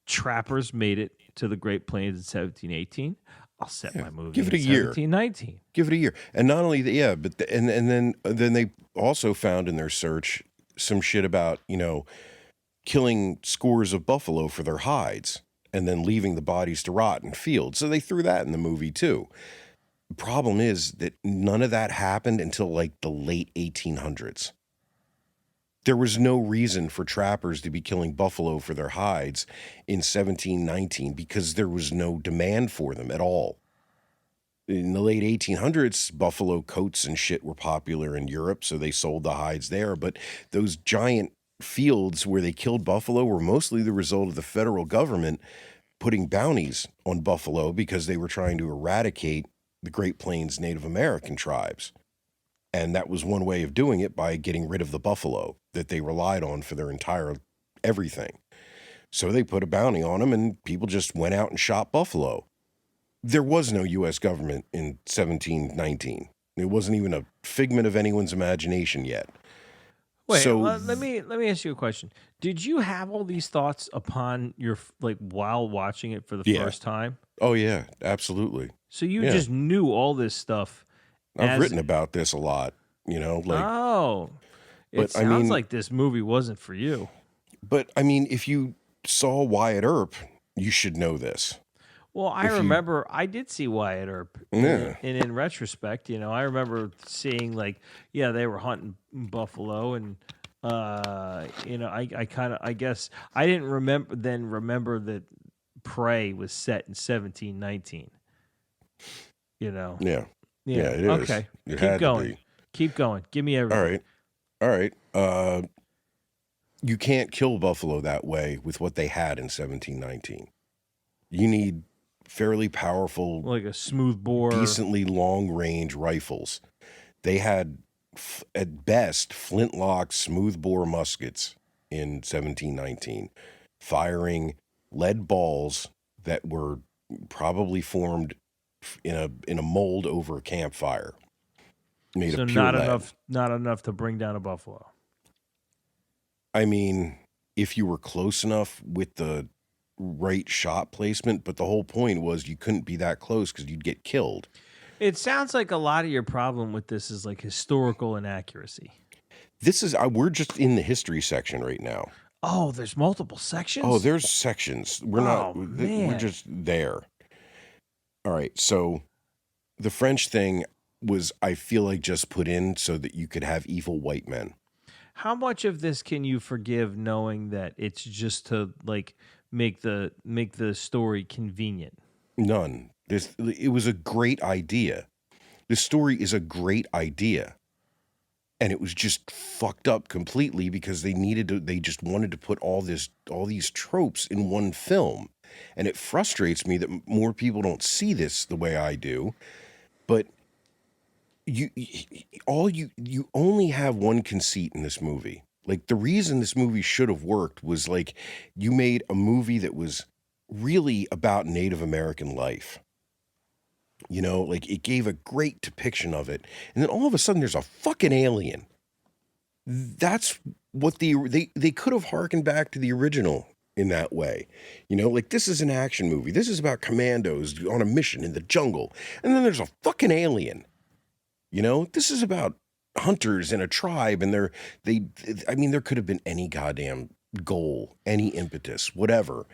trappers made it to the Great Plains in 1718. I'll set my movie. Give it a year. 1719. Give it a year." And not only that, but then they also found in their search some shit about killing scores of buffalo for their hides and then leaving the bodies to rot in fields. So they threw that in the movie too. The problem is that none of that happened until like the late 1800s. There was no reason for trappers to be killing buffalo for their hides in 1719 because there was no demand for them at all. In the late 1800s, buffalo coats and shit were popular in Europe, so they sold the hides there. But those giant fields where they killed buffalo were mostly the result of the federal government putting bounties on buffalo because they were trying to eradicate the Great Plains Native American tribes. And that was one way of doing it, by getting rid of the buffalo that they relied on for their entire everything. So they put a bounty on them, and people just went out and shot buffalo. There was no U.S. government in 1719. It wasn't even a figment of anyone's imagination yet. Wait, let me ask you a question. Did you have all these thoughts upon your while watching it for the first time? Oh yeah, absolutely. So you just knew all this stuff. I've written about this a lot, It sounds like this movie wasn't for you. But I mean, if you saw Wyatt Earp, you should know this. Well, I remember I did see Wyatt Earp. Yeah. And in retrospect, I remember seeing they were hunting buffalo, and I guess I didn't remember that Prey was set in 1719. Yeah. Yeah, it is. Okay. Keep going. Keep going. Give me everything. All right. You can't kill buffalo that way with what they had in 1719. You need fairly powerful, like a smooth bore, decently long-range rifles. They had, at best, flintlock smooth-bore muskets in 1719, firing lead balls that were probably formed in a mold over a campfire. Made of pure lead. Not enough to bring down a buffalo. I mean, if you were close enough with the right shot placement, but the whole point was you couldn't be that close because you'd get killed. It sounds like a lot of your problem with this is like historical inaccuracy. This is we're just in the history section right now. Oh, there's multiple sections? Oh, there's sections. We're just there. All right, so the French thing was, I feel like, just put in so that you could have evil white men. How much of this can you forgive knowing that it's just to make the story convenient? None. It was a great idea. The story is a great idea. And it was just fucked up completely because they just wanted to put all these tropes in one film. And it frustrates me that more people don't see this the way I do. But you only have one conceit in this movie. Like, the reason this movie should have worked was, like, you made a movie that was really about Native American life. You know, like, it gave a great depiction of it. And then all of a sudden there's a fucking alien. That's what they could have harkened back to the original in that way. You know, like, this is an action movie. This is about commandos on a mission in the jungle. And then there's a fucking alien. You know, this is about hunters in a tribe, and there could have been any goddamn goal, any impetus, whatever.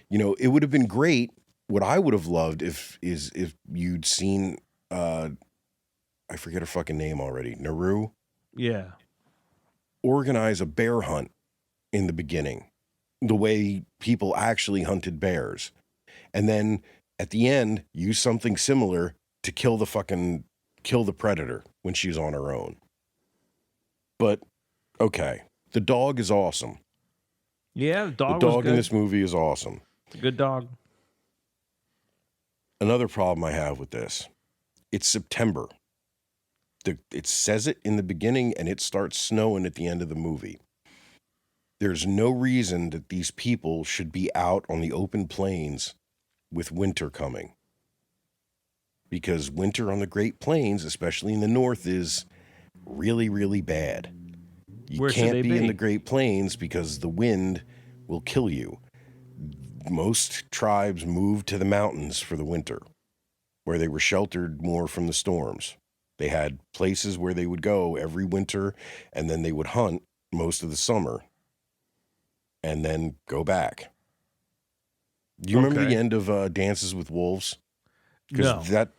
You know, it would have been great. What I would have loved if you'd seen, I forget her fucking name already, Naru? Yeah. Organize a bear hunt in the beginning, the way people actually hunted bears. And then at the end, use something similar to kill the predator when she's on her own. But, okay, the dog is awesome. Yeah, the dog The was dog in good. this movie is awesome. It's a good dog. Another problem I have with this, it's September. It says it in the beginning, and it starts snowing at the end of the movie. There's no reason that these people should be out on the open plains with winter coming. Because winter on the Great Plains, especially in the north, is really, really bad. You can't be in the Great Plains because the wind will kill you. Most tribes moved to the mountains for the winter, where they were sheltered more from the storms. They had places where they would go every winter, and then they would hunt most of the summer, and then go back. Do you remember the end of Dances with Wolves? Because that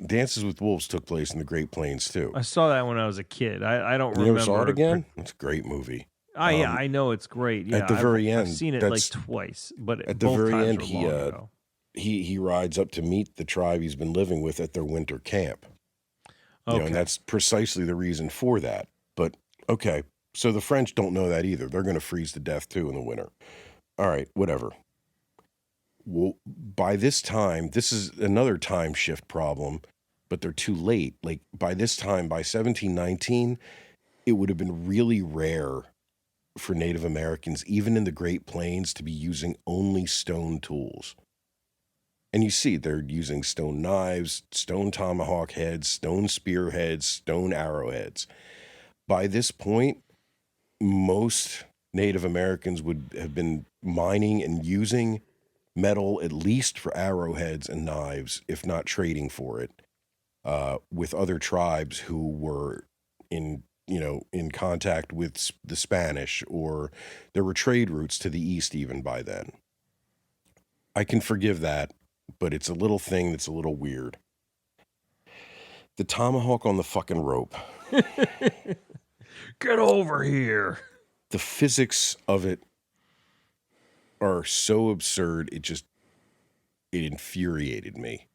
Dances with Wolves took place in the Great Plains too. I saw that when I was a kid. I don't remember. You ever saw it again? It's a great movie. Yeah, I know it's great. Yeah, at the very end, I've seen it like twice, but at the very end, he rides up to meet the tribe he's been living with at their winter camp. You know, and that's precisely the reason for that. But okay, so the French don't know that either. They're going to freeze to death too in the winter. All right, whatever. Well, by this time, this is another time shift problem, but they're too late. Like, by this time, by 1719, it would have been really rare for Native Americans, even in the Great Plains, to be using only stone tools. And you see, they're using stone knives, stone tomahawk heads, stone spear heads, stone arrowheads. By this point, most Native Americans would have been mining and using metal, at least for arrowheads and knives, if not trading for it, with other tribes who were in contact with the Spanish, or there were trade routes to the east even by then. I can forgive that, but it's a little thing that's a little weird. The tomahawk on the fucking rope. Get over here. The physics of it are so absurd, it infuriated me.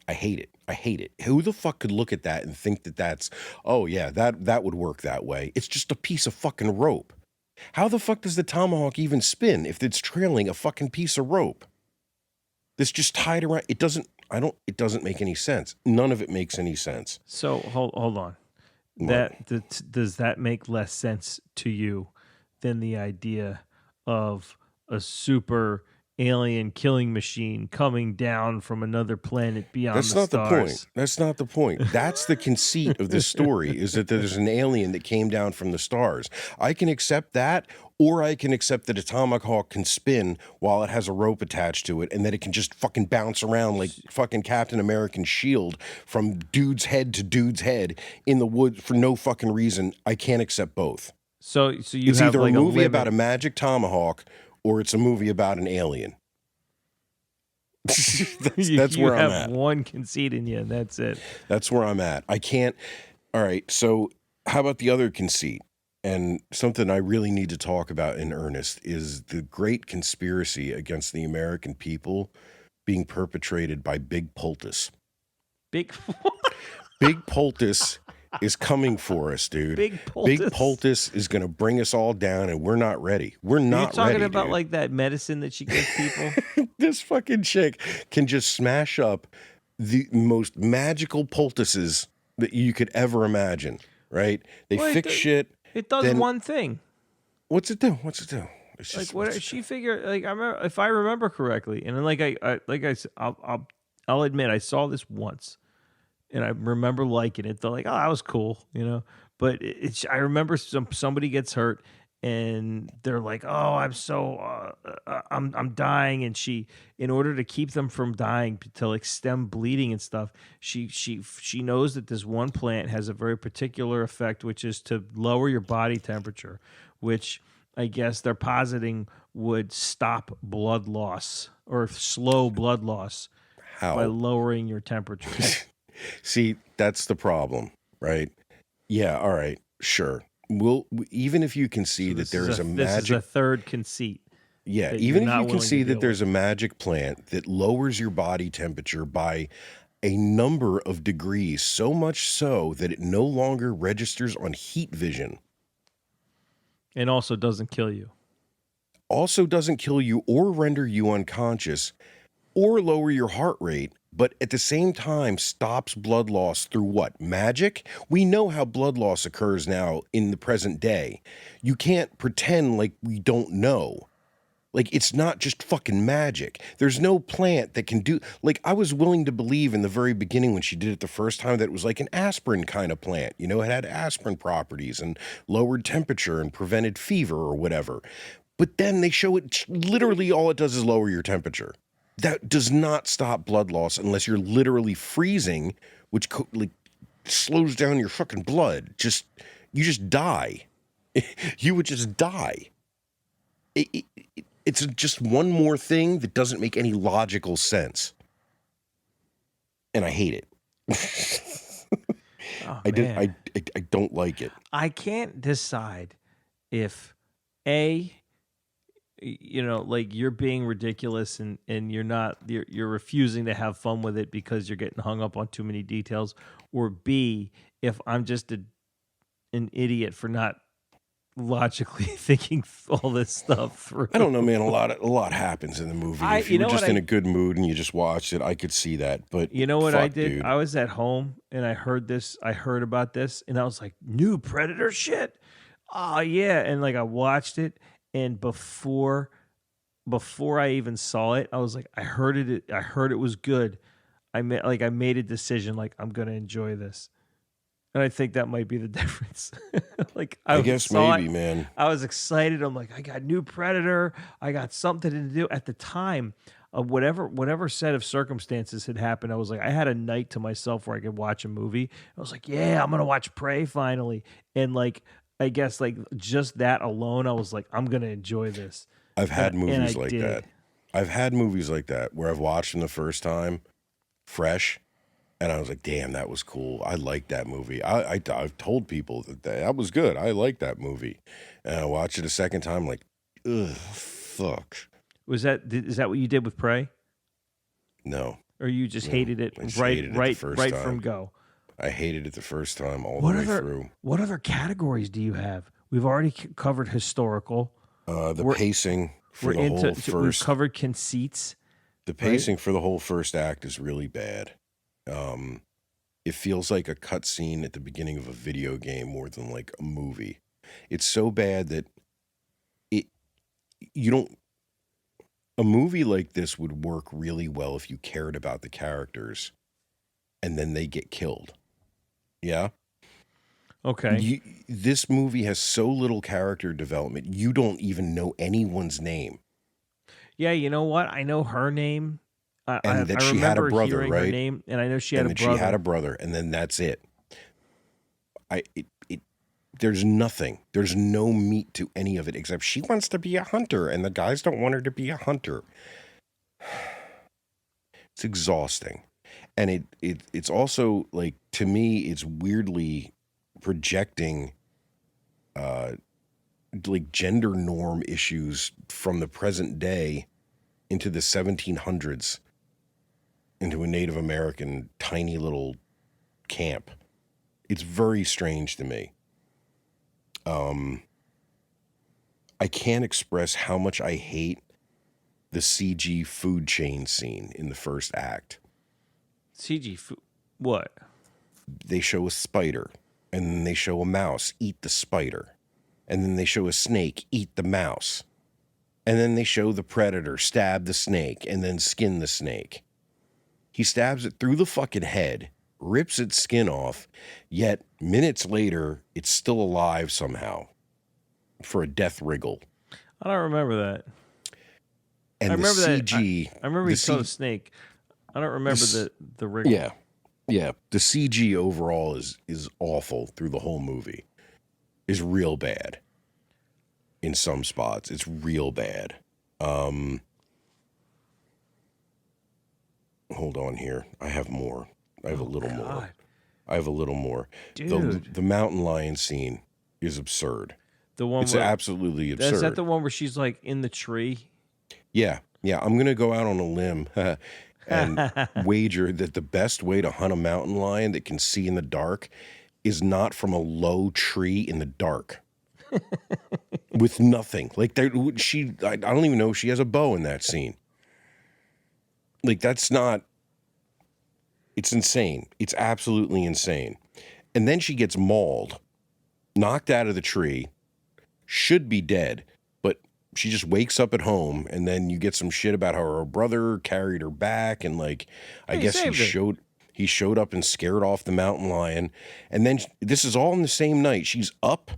I hate it. Who the fuck could look at that and think that that's, oh yeah, that would work that way? It's just a piece of fucking rope. How the fuck does the tomahawk even spin if it's trailing a fucking piece of rope that's just tied around? It doesn't make any sense. None of it makes any sense. So hold on. Does that make less sense to you than the idea of a super alien killing machine coming down from another planet beyond the stars? That's not the point. That's the conceit of this story, is that there's an alien that came down from the stars. I can accept that, or I can accept that a tomahawk can spin while it has a rope attached to it, and that it can just fucking bounce around like fucking Captain American's shield from dude's head to dude's head in the woods for no fucking reason. I can't accept both. So you it's have either like a movie about a magic tomahawk, or it's a movie about an alien. that's where I'm at. You have one conceit in you, and that's it. That's where I'm at. I can't. All right, so how about the other conceit? And something I really need to talk about in earnest is the great conspiracy against the American people being perpetrated by Big Poultice. Big Poultice is coming for us, dude. Big poultice. Big poultice is going to bring us all down, and we're not ready. We're not ready. You're talking ready, about dude. like that medicine that she gives people? This fucking chick can just smash up the most magical poultices that you could ever imagine, right? They fix shit. It does one thing. What's it do? What's it do? It's Like just, what she figured? Like I remember, if I remember correctly, and then I'll admit I saw this once, and I remember liking it. They're like, oh, that was cool, you know. But I remember somebody gets hurt, and they're like, oh, I'm dying, and she, in order to keep them from dying, to like stem bleeding and stuff, she knows that this one plant has a very particular effect, which is to lower your body temperature, which I guess they're positing would stop blood loss or slow blood loss by lowering your temperature. See, that's the problem, right? Yeah, all right, sure. Even if you can see that there is a magic... This is a third conceit. Yeah, even if you can see that there's a magic plant that lowers your body temperature by a number of degrees, so much so that it no longer registers on heat vision. And also doesn't kill you. Also doesn't kill you or render you unconscious or lower your heart rate, but at the same time stops blood loss through what? Magic? We know how blood loss occurs now in the present day. You can't pretend like we don't know. Like, it's not just fucking magic. There's no plant that can do... Like, I was willing to believe in the very beginning when she did it the first time that it was like an aspirin kind of plant. You know, it had aspirin properties and lowered temperature and prevented fever or whatever. But then they show it... Literally all it does is lower your temperature. That does not stop blood loss unless you're literally freezing, which like slows down your fucking blood. You just die. You would just die. It's just one more thing that doesn't make any logical sense. And I hate it. Oh, I don't like it. I can't decide if A, you know, like you're being ridiculous and you're refusing to have fun with it because you're getting hung up on too many details, or B, if I'm just an idiot for not logically thinking all this stuff through. I don't know, man. A lot happens in the movie. If you were just in a good mood and you just watched it, I could see that. But you know what I did? Dude. I was at home and I heard about this, and I was like, new Predator shit? Oh yeah. And like I watched it, and before I even saw it, I was like, I heard it was good. I made a decision, like, I'm gonna enjoy this. And I think that might be the difference. Like I guess maybe, man. I was excited. I'm like, I got new Predator. I got something to do. At the time, whatever set of circumstances had happened, I was like, I had a night to myself where I could watch a movie. I was like, yeah, I'm gonna watch Prey finally. And like, I guess like just that alone, I was like, I'm gonna enjoy this. I've had movies like that. I've had movies like that where I've watched them the first time, fresh. And I was like, damn, that was cool. I liked that movie. I've told people that was good. I liked that movie. And I watched it a second time, like, ugh, fuck. Is that what you did with Prey? No. Or you just hated it right from go? I hated it the first time all the way through. What other categories do you have? We've already covered historical. Pacing for the whole first... We've covered conceits. The pacing for the whole first act is really bad. It feels like a cutscene at the beginning of a video game more than like a movie. It's so bad that a movie like this would work really well if you cared about the characters and then they get killed. Yeah. Okay. This movie has so little character development. You don't even know anyone's name. Yeah. You know what? I know her name. And that she had a brother, right? Her name, and I know she had a brother. She had a brother, and then that's it. There's nothing. There's no meat to any of it except she wants to be a hunter, and the guys don't want her to be a hunter. It's exhausting, and it's also like, to me, it's weirdly projecting, like gender norm issues from the present day into the 1700s. Into a Native American tiny little camp. It's very strange to me. I can't express how much I hate the CG food chain scene in the first act. CG food. What? They show a spider, and then they show a mouse eat the spider, and then they show a snake eat the mouse, and then they show the predator stab the snake and then skin the snake. He stabs it through the fucking head, rips its skin off, yet minutes later, it's still alive somehow for a death wriggle. I don't remember that. And I remember the CG... I remember he saw the snake. I don't remember the wriggle. Yeah. Yeah. The CG overall is awful through the whole movie. Is real bad. In some spots. It's real bad. Hold on here. I have more. I have a little more. I have a little more. Dude. The mountain lion scene is absurd. The one it's absolutely absurd. Is that the one where she's like in the tree? Yeah. Yeah. I'm going to go out on a limb and wager that the best way to hunt a mountain lion that can see in the dark is not from a low tree in the dark. With nothing. Like, I don't even know if she has a bow in that scene. Like, that's not... It's insane. It's absolutely insane. And then she gets mauled, knocked out of the tree, should be dead, but she just wakes up at home, and then you get some shit about how her brother carried her back, and like, I guess he showed up and scared off the mountain lion. And then this is all in the same night. She's up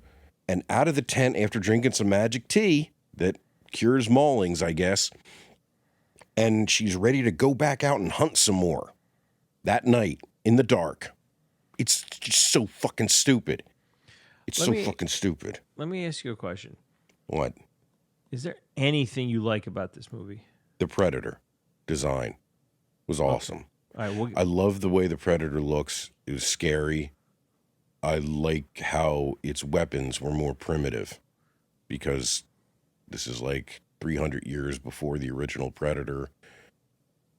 and out of the tent after drinking some magic tea that cures maulings, I guess. And she's ready to go back out and hunt some more that night in the dark. It's just so fucking stupid. It's fucking stupid. Let me ask you a question. What? Is there anything you like about this movie? The Predator design was awesome. All right, I love the way the Predator looks. It was scary. I like how its weapons were more primitive because this is like 300 years before the original Predator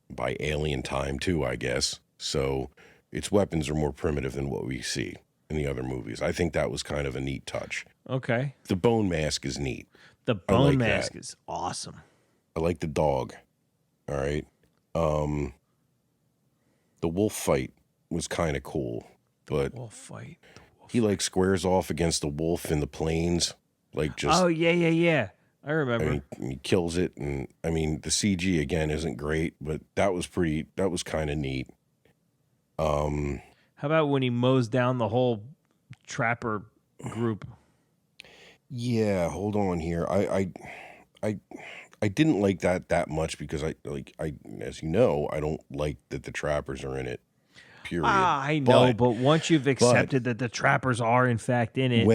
by alien time too, I guess. So its weapons are more primitive than what we see in the other movies. I think that was kind of a neat touch. Okay. The bone mask is neat. The bone mask is awesome. I like the dog. All right. The wolf fight was kind of cool, but he like squares off against the wolf in the plains, like just. Oh yeah. I remember. I mean, he kills it, and I mean the CG again isn't great, but that was kind of neat. How about when he mows down the whole trapper group? Yeah, hold on here. I didn't like that much because I as you know, I don't like that the trappers are in it. Period. I know, but once you've accepted that the trappers are in fact in it,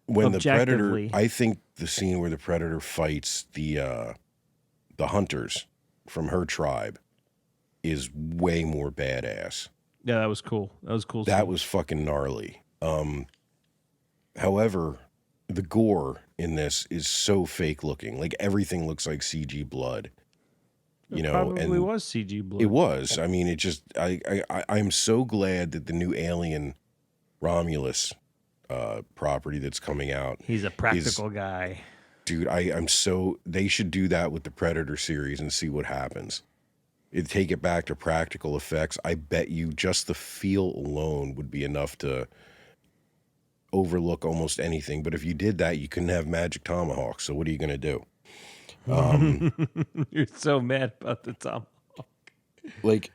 when the Predator, I think the scene where the Predator fights the hunters from her tribe is way more badass. Yeah, that was cool. That was fucking gnarly. However, the gore in this is so fake looking. Like everything looks like CG blood. You know, probably was CG blood. It was. I mean, it just. I'm so glad that the new Alien Romulus property that's coming out. He's a practical guy. Dude, I'm so. They should do that with the Predator series and see what happens. Take it back to practical effects. I bet you just the feel alone would be enough to overlook almost anything. But if you did that, you couldn't have magic tomahawks. So what are you going to do? You're so mad about the tomahawk. Like,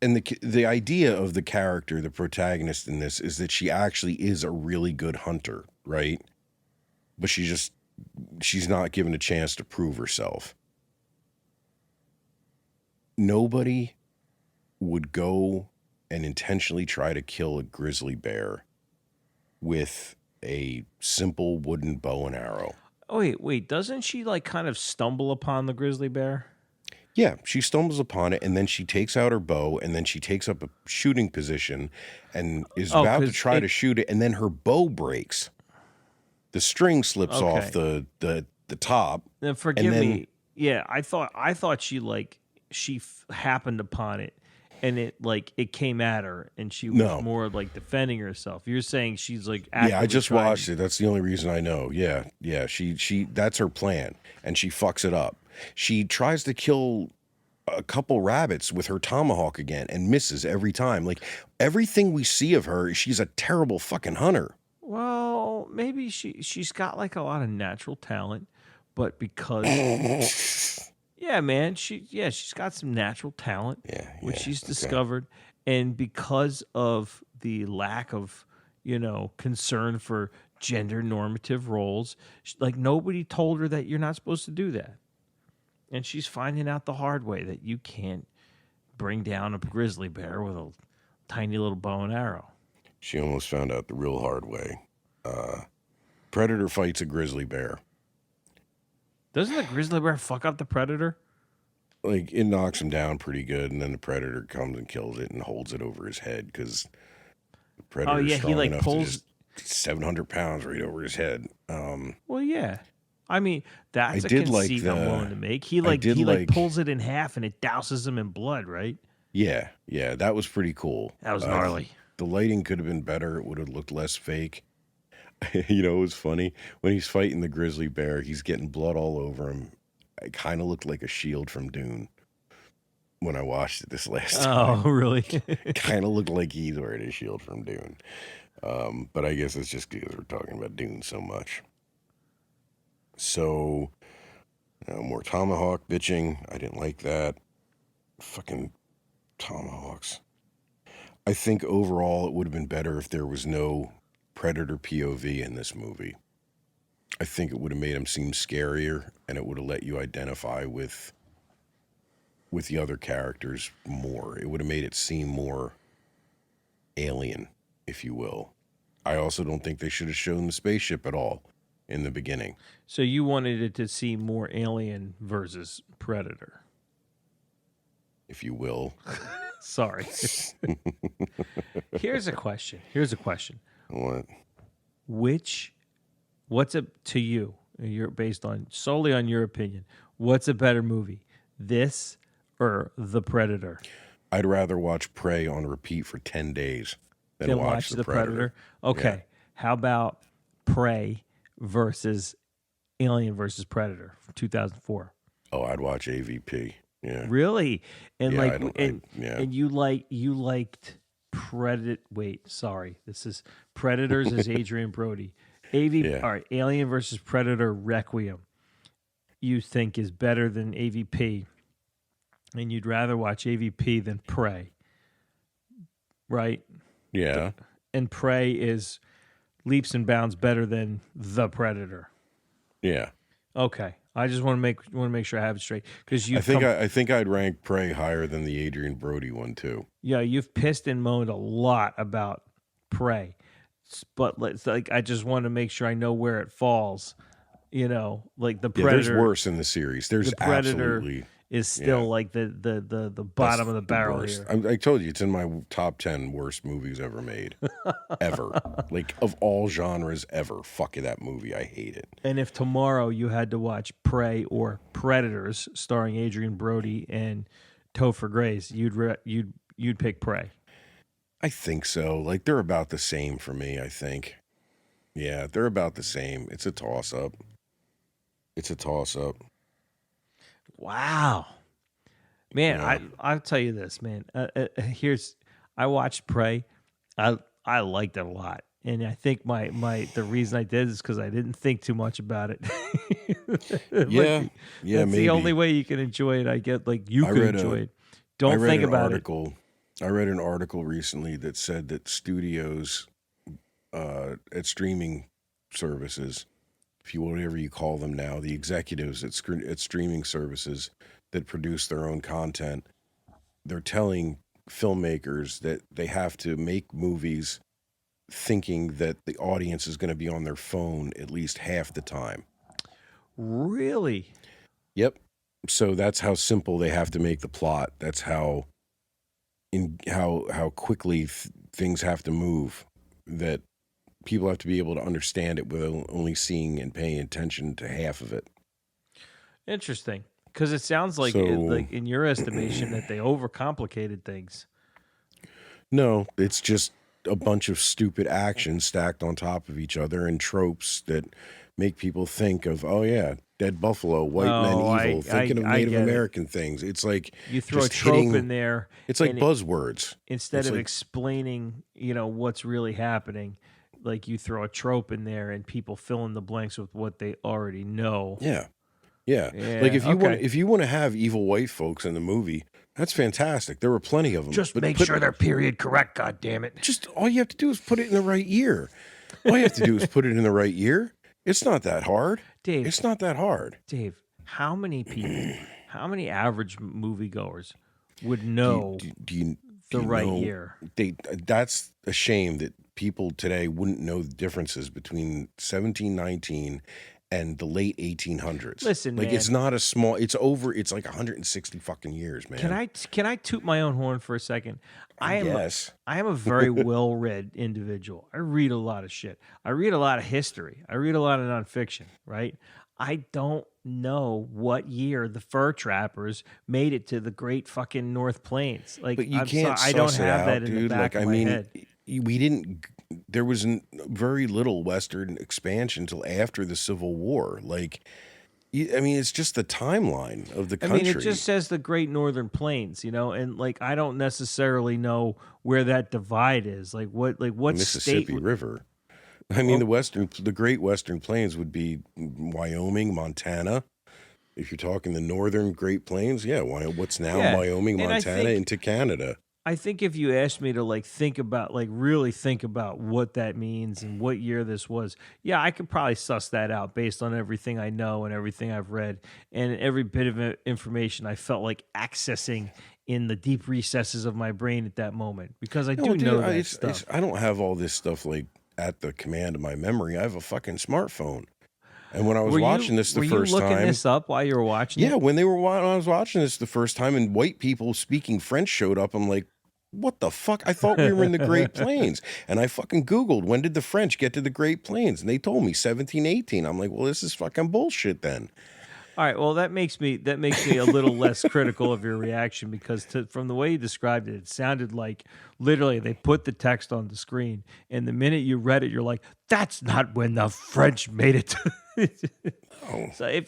and the idea of the character, the protagonist in this, is that she actually is a really good hunter, right? But she's not given a chance to prove herself. Nobody would go and intentionally try to kill a grizzly bear with a simple wooden bow and arrow. Oh, wait, doesn't she like kind of stumble upon the grizzly bear? Yeah, she stumbles upon it, and then she takes out her bow, and then she takes up a shooting position and is about to try to shoot it, and then her bow breaks. The string slips off the top. Then forgive me. Yeah, I thought she happened upon it and it came at her, and she was more like defending herself. You're saying she's like yeah. I just watched it. That's the only reason I know. Yeah. She that's her plan, and she fucks it up. She tries to kill a couple rabbits with her tomahawk again and misses every time. Like everything we see of her, she's a terrible fucking hunter. Well, maybe she's got like a lot of natural talent, but because yeah, man, she's got some natural talent, which she's discovered, and because of the lack of concern for gender normative roles, like nobody told her that you're not supposed to do that. And she's finding out the hard way that you can't bring down a grizzly bear with a tiny little bow and arrow. She almost found out the real hard way. Predator fights a grizzly bear. Doesn't the grizzly bear fuck up the predator? Like, it knocks him down pretty good, and then the predator comes and kills it and holds it over his head because the predator's strong enough to just 700 pounds right over his head. Well, yeah. I mean, that's a conceit I'm willing to make. He pulls it in half and it douses him in blood, right? Yeah, that was pretty cool. That was gnarly. The lighting could have been better. It would have looked less fake. It was funny. When he's fighting the grizzly bear, he's getting blood all over him. It kind of looked like a shield from Dune when I watched it this last time. Oh, really? Kind of looked like he's wearing a shield from Dune. But I guess it's just because we're talking about Dune so much. So, more tomahawk bitching. I didn't like that. Fucking tomahawks. I think overall it would have been better if there was no predator POV in this movie. I think it would have made him seem scarier, and it would have let you identify with the other characters more. It would have made it seem more alien, if you will. I also don't think they should have shown the spaceship at all in the beginning. So you wanted it to seem more Alien versus Predator, if you will. Sorry. Here's a question. What? What's it to you? You're based on solely on your opinion. What's a better movie, this or The Predator? I'd rather watch Prey on repeat for 10 days than watch The Predator. Okay. Yeah. How about Prey versus Alien versus Predator from 2004? Oh, I'd watch AVP. Yeah. Really? And yeah, and you liked Predator. Wait, sorry. This is Predators as Adrian Brody. All right, Alien versus Predator Requiem. You think is better than AVP, and you'd rather watch AVP than Prey, right? Yeah. And Prey is leaps and bounds better than The Predator. Yeah. Okay. I just want to make sure I have it straight because I think I'd rank Prey higher than the Adrian Brody one too. Yeah, you've pissed and moaned a lot about Prey, but I just want to make sure I know where it falls. Like the Predator. There's worse in the series. There's the Predator absolutely is still like the bottom of the barrel here. I told you it's in my top 10 worst movies ever made, ever. Like of all genres ever. Fuck that movie. I hate it. And if tomorrow you had to watch Prey or Predators, starring Adrian Brody and Topher Grace, you'd pick Prey. I think so. Like they're about the same for me. I think. Yeah, they're about the same. It's a toss up. Wow, man! Yeah. I'll tell you this, man. I watched Prey. I liked it a lot, and I think the reason I did is because I didn't think too much about it. Yeah, that's maybe. The only way you can enjoy it. I get like you can enjoy it. Don't think about it. I read an article recently that said that studios at streaming services, whatever you call them now, the executives at streaming services that produce their own content, they're telling filmmakers that they have to make movies thinking that the audience is going to be on their phone at least half the time. Really? Yep. So that's how simple they have to make the plot. That's how quickly things have to move, that people have to be able to understand it with only seeing and paying attention to half of it. Interesting. Because it sounds like, like in your estimation, that they overcomplicated things. No, it's just a bunch of stupid actions stacked on top of each other and tropes that make people think of, oh yeah, dead buffalo, white men Oh, evil, thinking of I Native get it. American things. It's like You throw a just trope hitting. in there, It's like and buzzwords. instead It's of like, explaining, what's really happening, like you throw a trope in there, and people fill in the blanks with what they already know. yeah, yeah. Like Yeah. Okay. if you want to have evil white folks in the movie, that's fantastic. There were plenty of them. Just But make sure they're period correct. God damn it. just all you have to do is put it in the right year. All you have to do is put it in the right year. It's not that hard. Dave. It's not that hard. Dave, how many people, how many average moviegoers would know Do you the right know, year? That's a shame that people today wouldn't know the differences between 1719 and the late 1800s. Listen, like man. it's not a small. It's over. It's like 160 fucking years, man. Can I toot my own horn for a second? I am a very well-read individual. I read a lot of shit. I read a lot of history. I read a lot of nonfiction, right? I don't know what year the fur trappers made it to the great fucking North Plains. Like, But you can't. I don't suss it have out, that in dude. the back Like of I my mean, head. we didn't. There was very little Western expansion until after the Civil War. Like, I mean, it's just the timeline of the country. I mean, it just says the Great Northern Plains, and like I don't necessarily know where that divide is. Like what Mississippi state? River. I mean, the Great Western Plains would be Wyoming, Montana. If you're talking the Northern Great Plains, yeah, what's now Yeah, Wyoming, and I Montana think- into Canada. I think if you asked me to really think about what that means and what year this was, yeah, I could probably suss that out based on everything I know and everything I've read and every bit of information I felt like accessing in the deep recesses of my brain at that moment, because I do know that stuff. I don't have all this stuff like at the command of my memory. I have a fucking smartphone. And when I was watching this the first time, were you looking this up while you were watching it? Yeah, when I was watching this the first time and white people speaking French showed up, I'm like, what the fuck? I thought we were in the Great Plains. And I fucking Googled, when did the French get to the Great Plains? And they told me 1718. I'm like, well, this is fucking bullshit then. All right, well, that makes me a little less critical of your reaction, because from the way you described it, it sounded like literally they put the text on the screen, and the minute you read it, you're like, that's not when the French made it. So if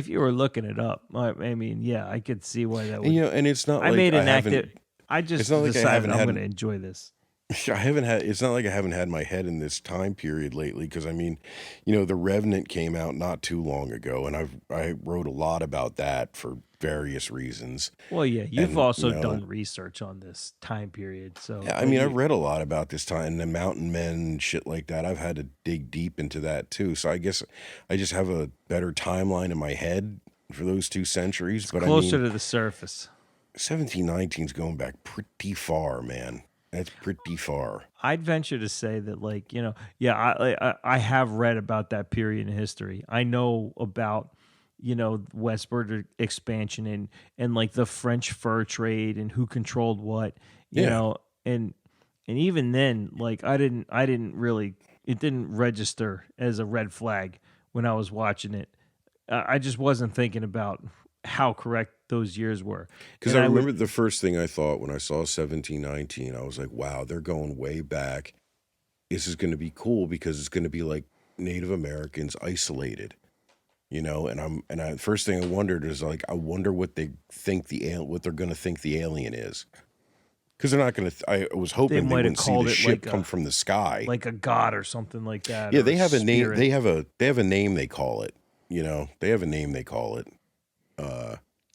you were looking it up, I mean, yeah, I could see why that would. And it's not. I made an active. I just decided I'm going to enjoy this. It's not like I haven't had my head in this time period lately, because I mean, The Revenant came out not too long ago, and I wrote a lot about that for various reasons. Well, yeah, you've also done research on this time period, so yeah, I mean, I've read a lot about this time and the mountain men and shit like that. I've had to dig deep into that too, so I guess I just have a better timeline in my head for those 2 centuries. But closer to the surface. 1719 is going back pretty far, man. That's pretty far. I'd venture to say that, I have read about that period in history. I know about, westward expansion and like the French fur trade and who controlled what, you know, and even then, like I didn't really, it didn't register as a red flag when I was watching it. I just wasn't thinking about how correct those years were. Because I remember the first thing I thought when I saw 1719, I was like, wow, they're going way back. This is going to be cool because it's going to be like Native Americans isolated, and first thing I wondered is like, I wonder what they think what they're going to think the alien is. Because they're not going to, I was hoping they wouldn't see the ship come from the sky. Like a god or something like that. Yeah, they have a name. They have a name they call it. They have a name they call it.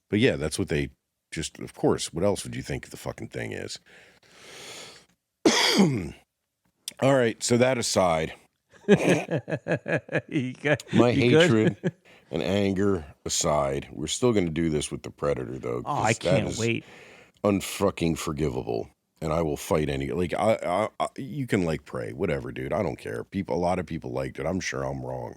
But yeah, that's what they just, of course, what else would you think the fucking thing is? All right, so that aside, my hatred and anger aside, we're still going to do this with the Predator, though. Oh, I can't wait. Unfucking forgivable. And I will fight any, like, I you can like Prey, whatever, dude. I don't care. A lot of people liked it. I'm sure I'm wrong.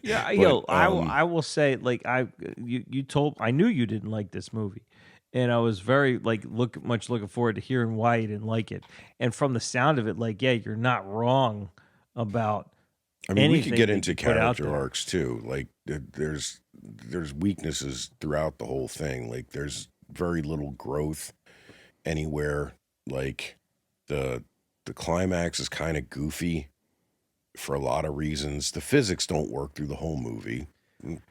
Yeah, but, I will say, like, I knew you didn't like this movie, and I was very looking forward to hearing why you didn't like it. And from the sound of it, like, yeah, you're not wrong about. I mean, we could get into character arcs too. Like, there's weaknesses throughout the whole thing. Like, there's very little growth anywhere. Like the climax is kind of goofy for a lot of reasons. The physics don't work through the whole movie,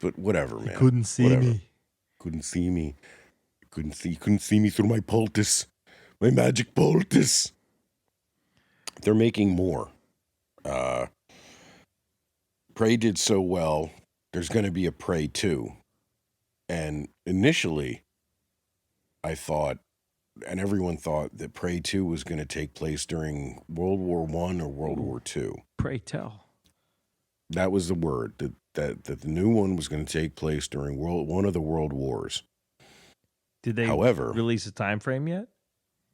but whatever, man. Couldn't see whatever. me. Couldn't see me. Couldn't see me through my poultice. My magic poultice. They're making more. Prey did so well. There's going to be a Prey 2. And initially, I thought, and everyone thought, that Prey 2 was going to take place during World War I or World War II. Pray tell. That was the word, that the new one was going to take place during one of the world wars. Did they release a time frame yet?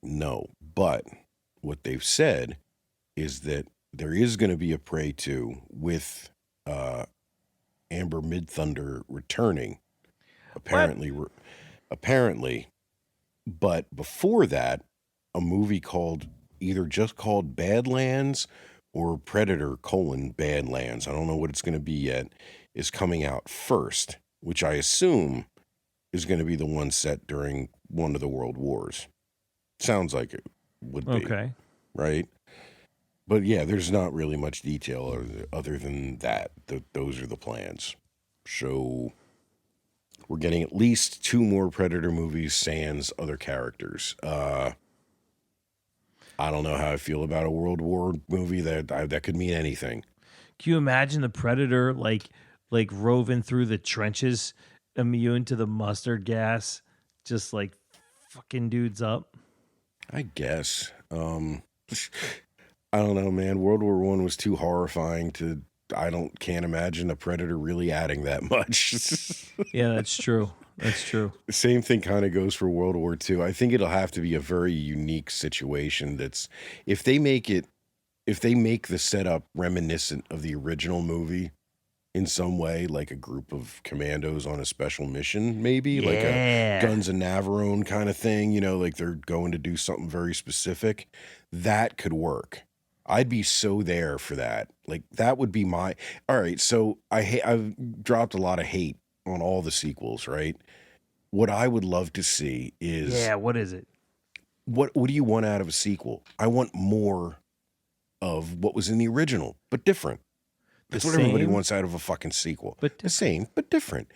No, but what they've said is that there is going to be a Prey 2 with Amber Midthunder returning, apparently. But before that, a movie called Badlands or Predator: Badlands, I don't know what it's going to be yet, is coming out first, which I assume is going to be the one set during one of the world wars. Sounds like it would be. Okay. Right? But yeah, there's not really much detail other than that. Those are the plans. So we're getting at least 2 more Predator movies, sans other characters. I don't know how I feel about a World War movie. That could mean anything. Can you imagine the Predator like roving through the trenches, immune to the mustard gas, just like fucking dudes up? I guess. I don't know, man. World War I was too horrifying to. Can't imagine a Predator really adding that much. Yeah, that's true. That's true. The same thing kind of goes for World War II. I think it'll have to be a very unique situation. If they make the setup reminiscent of the original movie in some way, like a group of commandos on a special mission, maybe like a Guns of Navarone kind of thing, like they're going to do something very specific, that could work. I'd be so there for that. Like that would be all right. So I've dropped a lot of hate on all the sequels, right? What I would love to see is what is it? What do you want out of a sequel? I want more of what was in the original, but different. That's what everybody wants out of a fucking sequel. But the same, but different.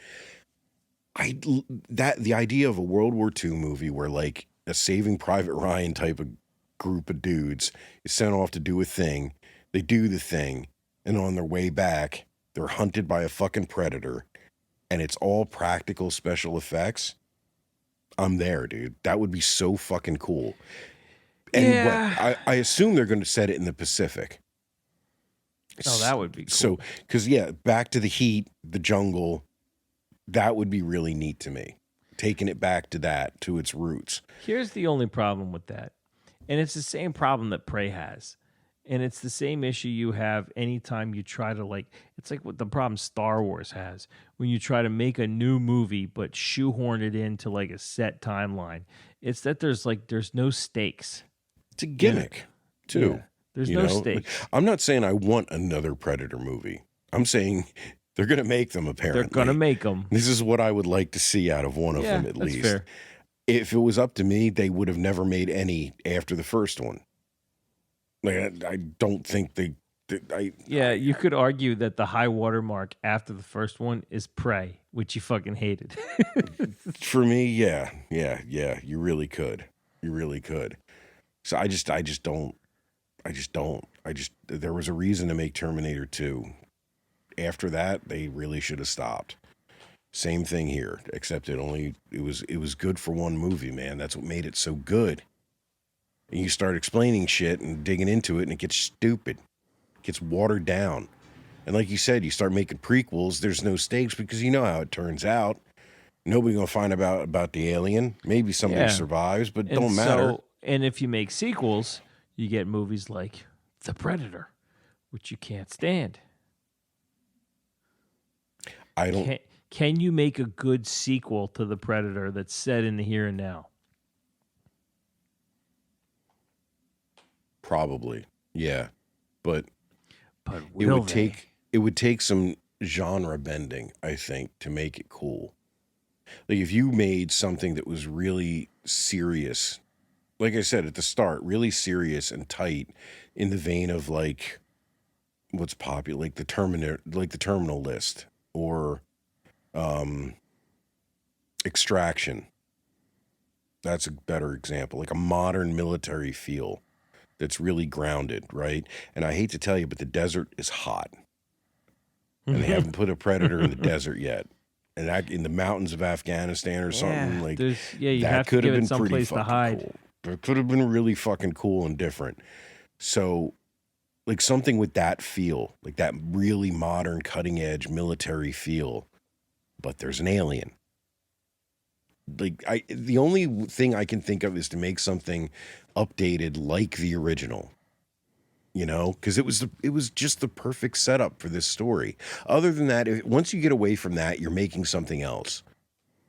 The idea of a World War II movie where like a Saving Private Ryan type of group of dudes is sent off to do a thing. They do the thing, and on their way back, they're hunted by a fucking predator, and it's all practical special effects. I'm there, dude. That would be so fucking cool. And I assume they're going to set it in the Pacific. Oh, that would be cool. So, because back to the heat, the jungle, that would be really neat to me. Taking it back to its roots. Here's the only problem with that. And it's the same problem that Prey has. And it's the same issue you have anytime you try to it's like what the problem Star Wars has. When you try to make a new movie but shoehorn it into like a set timeline. It's that there's no stakes. It's a gimmick, too. Yeah. There's no stakes. I'm not saying I want another Predator movie. I'm saying they're going to make them, apparently. They're going to make them. This is what I would like to see out of one of them, at least. Fair. If it was up to me, they would have never made any after the first one. Like, I don't think you could argue that the high watermark after the first one is Prey, which you fucking hated. For me, yeah, you really could. So I just don't. There was a reason to make Terminator 2. After that, they really should have stopped. Same thing here, except it was good for one movie, man. That's what made it so good. And you start explaining shit and digging into it, and it gets stupid. It gets watered down. And like you said, you start making prequels, there's no stakes because you know how it turns out. Nobody gonna find about the alien. Maybe somebody survives, but don't matter. And if you make sequels, you get movies like The Predator, which you can't stand. Can you make a good sequel to The Predator that's set in the here and now? Probably, yeah, but it would take some genre bending, I think, to make it cool. Like if you made something that was really serious like I said at the start, really serious and tight in the vein of like what's popular, like the Terminal List or Extraction. That's a better example, like a modern military feel that's really grounded, right? And I hate to tell you, but the desert is hot. And they haven't put a Predator in the desert yet. And that, in the mountains of Afghanistan or something, like you that have to could give have it been pretty someplace to fucking hide. cool. That could have been really fucking cool and different. So, like something with that feel, like that really modern, cutting edge military feel, but there's an alien. Like the only thing I can think of is to make something updated like the original. You know, because it was just the perfect setup for this story. Other than that, once you get away from that, you're making something else.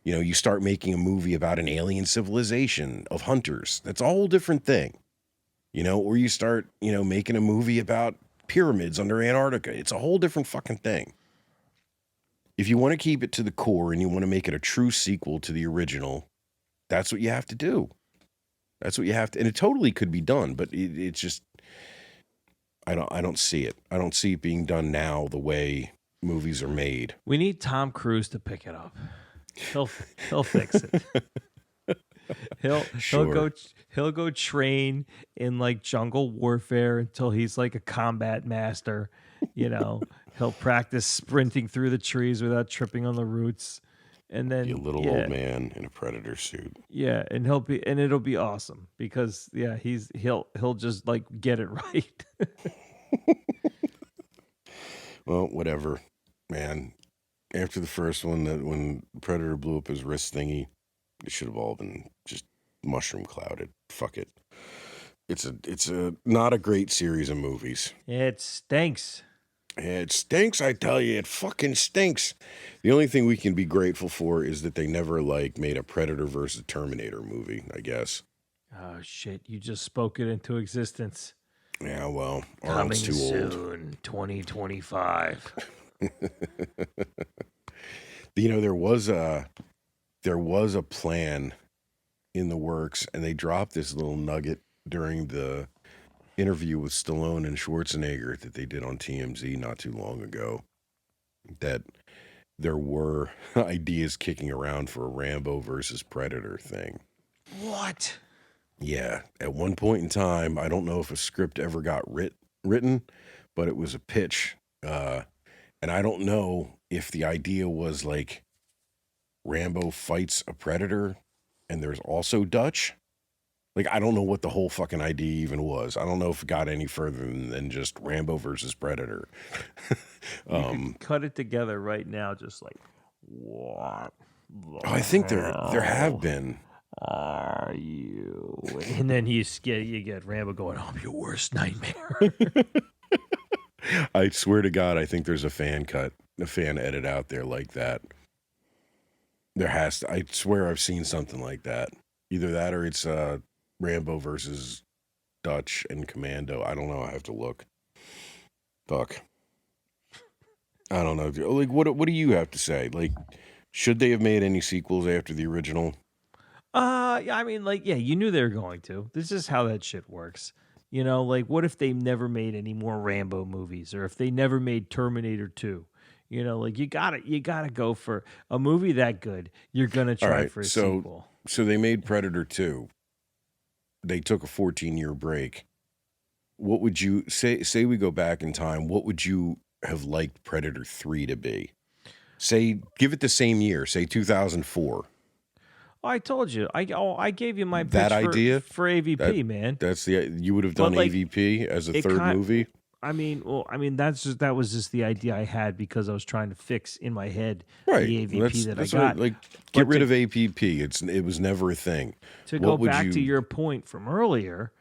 You know, you start making a movie about an alien civilization of hunters. That's a whole different thing. You know, or you start, you know, making a movie about pyramids under Antarctica. It's a whole different fucking thing. If you want to keep it to the core and you want to make it a true sequel to the original, that's what you have to do. That's what you have to, and it totally could be done, but it's just, I don't see it. I don't see it being done now the way movies are made. We need Tom Cruise to pick it up. He'll fix it. He'll go train in like jungle warfare until he's like a combat master. You know, he'll practice sprinting through the trees without tripping on the roots. And then be a little old man in a Predator suit. Yeah, and it'll be awesome because he'll just like get it right. Well, whatever, man. After the first one, when Predator blew up his wrist thingy, it should have all been just mushroom clouded. Fuck it. It's a not a great series of movies. It stinks. It stinks, I tell you. It fucking stinks. The only thing we can be grateful for is that they never like made a Predator versus Terminator movie, I guess. Oh shit! You just spoke it into existence. Yeah, well, Arnold's too soon, old. 2025. You know, there was a plan in the works, and they dropped this little nugget during the interview with Stallone and Schwarzenegger that they did on TMZ not too long ago, that there were ideas kicking around for a Rambo versus Predator thing. What? Yeah. At one point in time, I don't know if a script ever got written, but it was a pitch. And I don't know if the idea was like Rambo fights a Predator and there's also Dutch. Like, I don't know what the whole fucking idea even was. I don't know if it got any further than just Rambo versus Predator. You could cut it together right now, just like, what? I think there have been. Are you? And then you get Rambo going, I'm your worst nightmare. I swear to God, I think there's a fan edit out there like that. I swear I've seen something like that. Either that or it's Rambo versus Dutch and Commando. I don't know. I have to look. Fuck. I don't know. Like, what do you have to say? Like, should they have made any sequels after the original? I mean, like, yeah, you knew they were going to. This is how that shit works. You know, like, what if they never made any more Rambo movies, or if they never made Terminator 2? You know, like, you gotta go for a movie that good. You're gonna try for a sequel. So they made Predator 2. They took a 14-year break. What would you say we go back in time? What would you have liked Predator 3 to be? Say, give it the same year. Say 2004. I told you. I gave you my pitch that idea for AVP, man. You would have done AVP as a third movie. I mean, that was just the idea I had because I was trying to fix in my head the AVP that I got. Get rid of APP. It was never a thing. To go back to your point from earlier,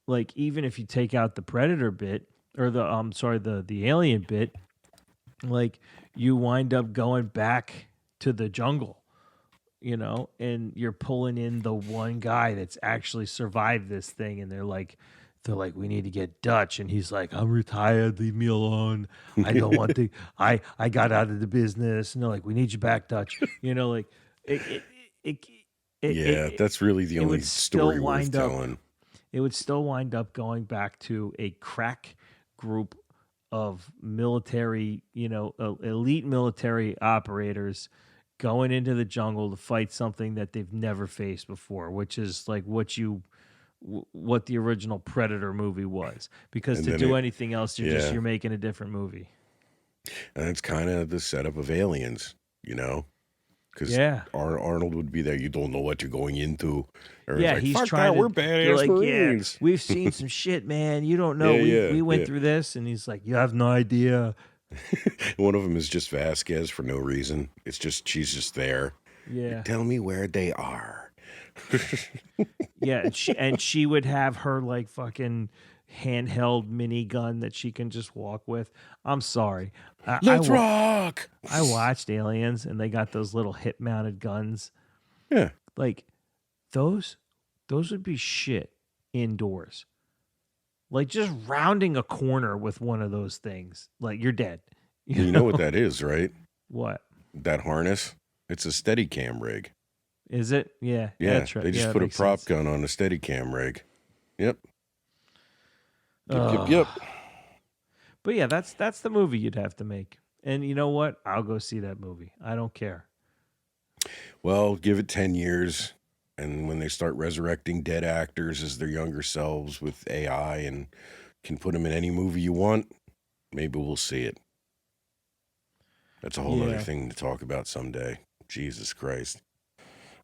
like, even if you take out the Predator bit or the alien bit, like, you wind up going back to the jungle. You know, and you're pulling in the one guy that's actually survived this thing, and they're like, we need to get Dutch, and he's like, I'm retired, leave me alone. I don't want to. I got out of the business, and they're like, we need you back, Dutch. You know, like that's really the only would still story worth telling. It would still wind up going back to a crack group of military, elite military operators going into the jungle to fight something that they've never faced before, which is like what the original Predator movie was. Because And to then do anything else, yeah. you're making a different movie. And it's kind of the setup of Aliens, because Yeah. Arnold would be there. You don't know what you're going into. Everyone's Yeah, like, he's fuck trying that, to. we're They're badass like, Marines. yeah, we've seen some shit, man. You don't know. Yeah, we went yeah. through this, and he's like, you have no idea. One of them is just Vasquez for no reason. It's just she's just there. Yeah, Tell me where they are. yeah, and she would have her like fucking handheld minigun that she can just walk with. I'm sorry, Let's rock. I watched Aliens, and they got those little hip mounted guns. Yeah, Like those would be shit indoors. Like just rounding a corner with one of those things, like you're dead. you know what that is, right? What That harness. It's a Steadicam rig. is it? Yeah, Yeah, that's right. they just Yeah, put a makes prop sense. gun on a Steadicam rig. Yep. Yep. But yeah, that's the movie you'd have to make. And you know what? I'll go see that movie. I don't care. Well, give it 10 years, and when they start resurrecting dead actors as their younger selves with AI and can put them in any movie you want, maybe we'll see it. That's a whole other thing to talk about someday. Jesus Christ.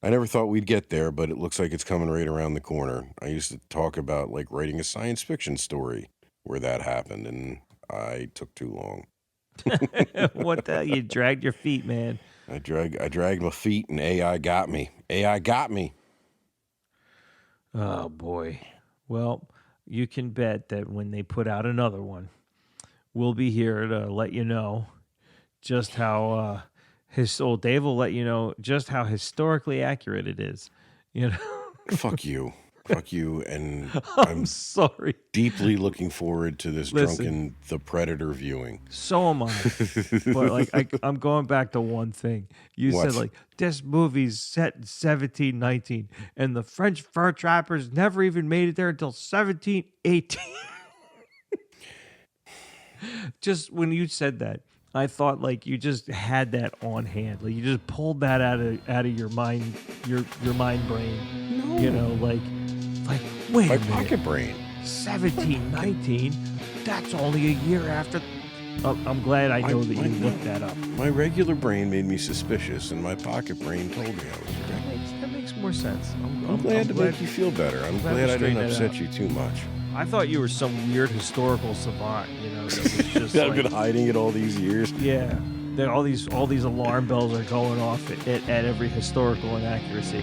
I never thought we'd get there, but it looks like it's coming right around the corner. I used to talk about like writing a science fiction story where that happened, and I took too long. What the hell? You dragged your feet, man. I dragged my feet, and AI got me. AI got me. Oh boy. Well, you can bet that when they put out another one, we'll be here to let you know just how Dave will let you know just how historically accurate it is. Fuck you. Fuck you. And I'm sorry. Deeply looking forward to this Listen. drunken The Predator viewing. So am I. But like I'm going back to one thing. You What? said like this movie's set in 1719 and the French fur trappers never even made it there until 1718. Just when you said that, I thought like you just had that on hand. Like you just pulled that out of your mind, your mind brain. No. Like wait My a minute. pocket brain. 1719? That's only a year after. I'm glad I know that you looked that up. My regular brain made me suspicious, and my pocket brain told me I was right. That makes more sense. I'm glad to make you feel better. I'm glad I didn't upset you too much. I thought you were some weird historical savant, that was just I've been hiding it all these years. yeah. That all these alarm bells are going off at every historical inaccuracy.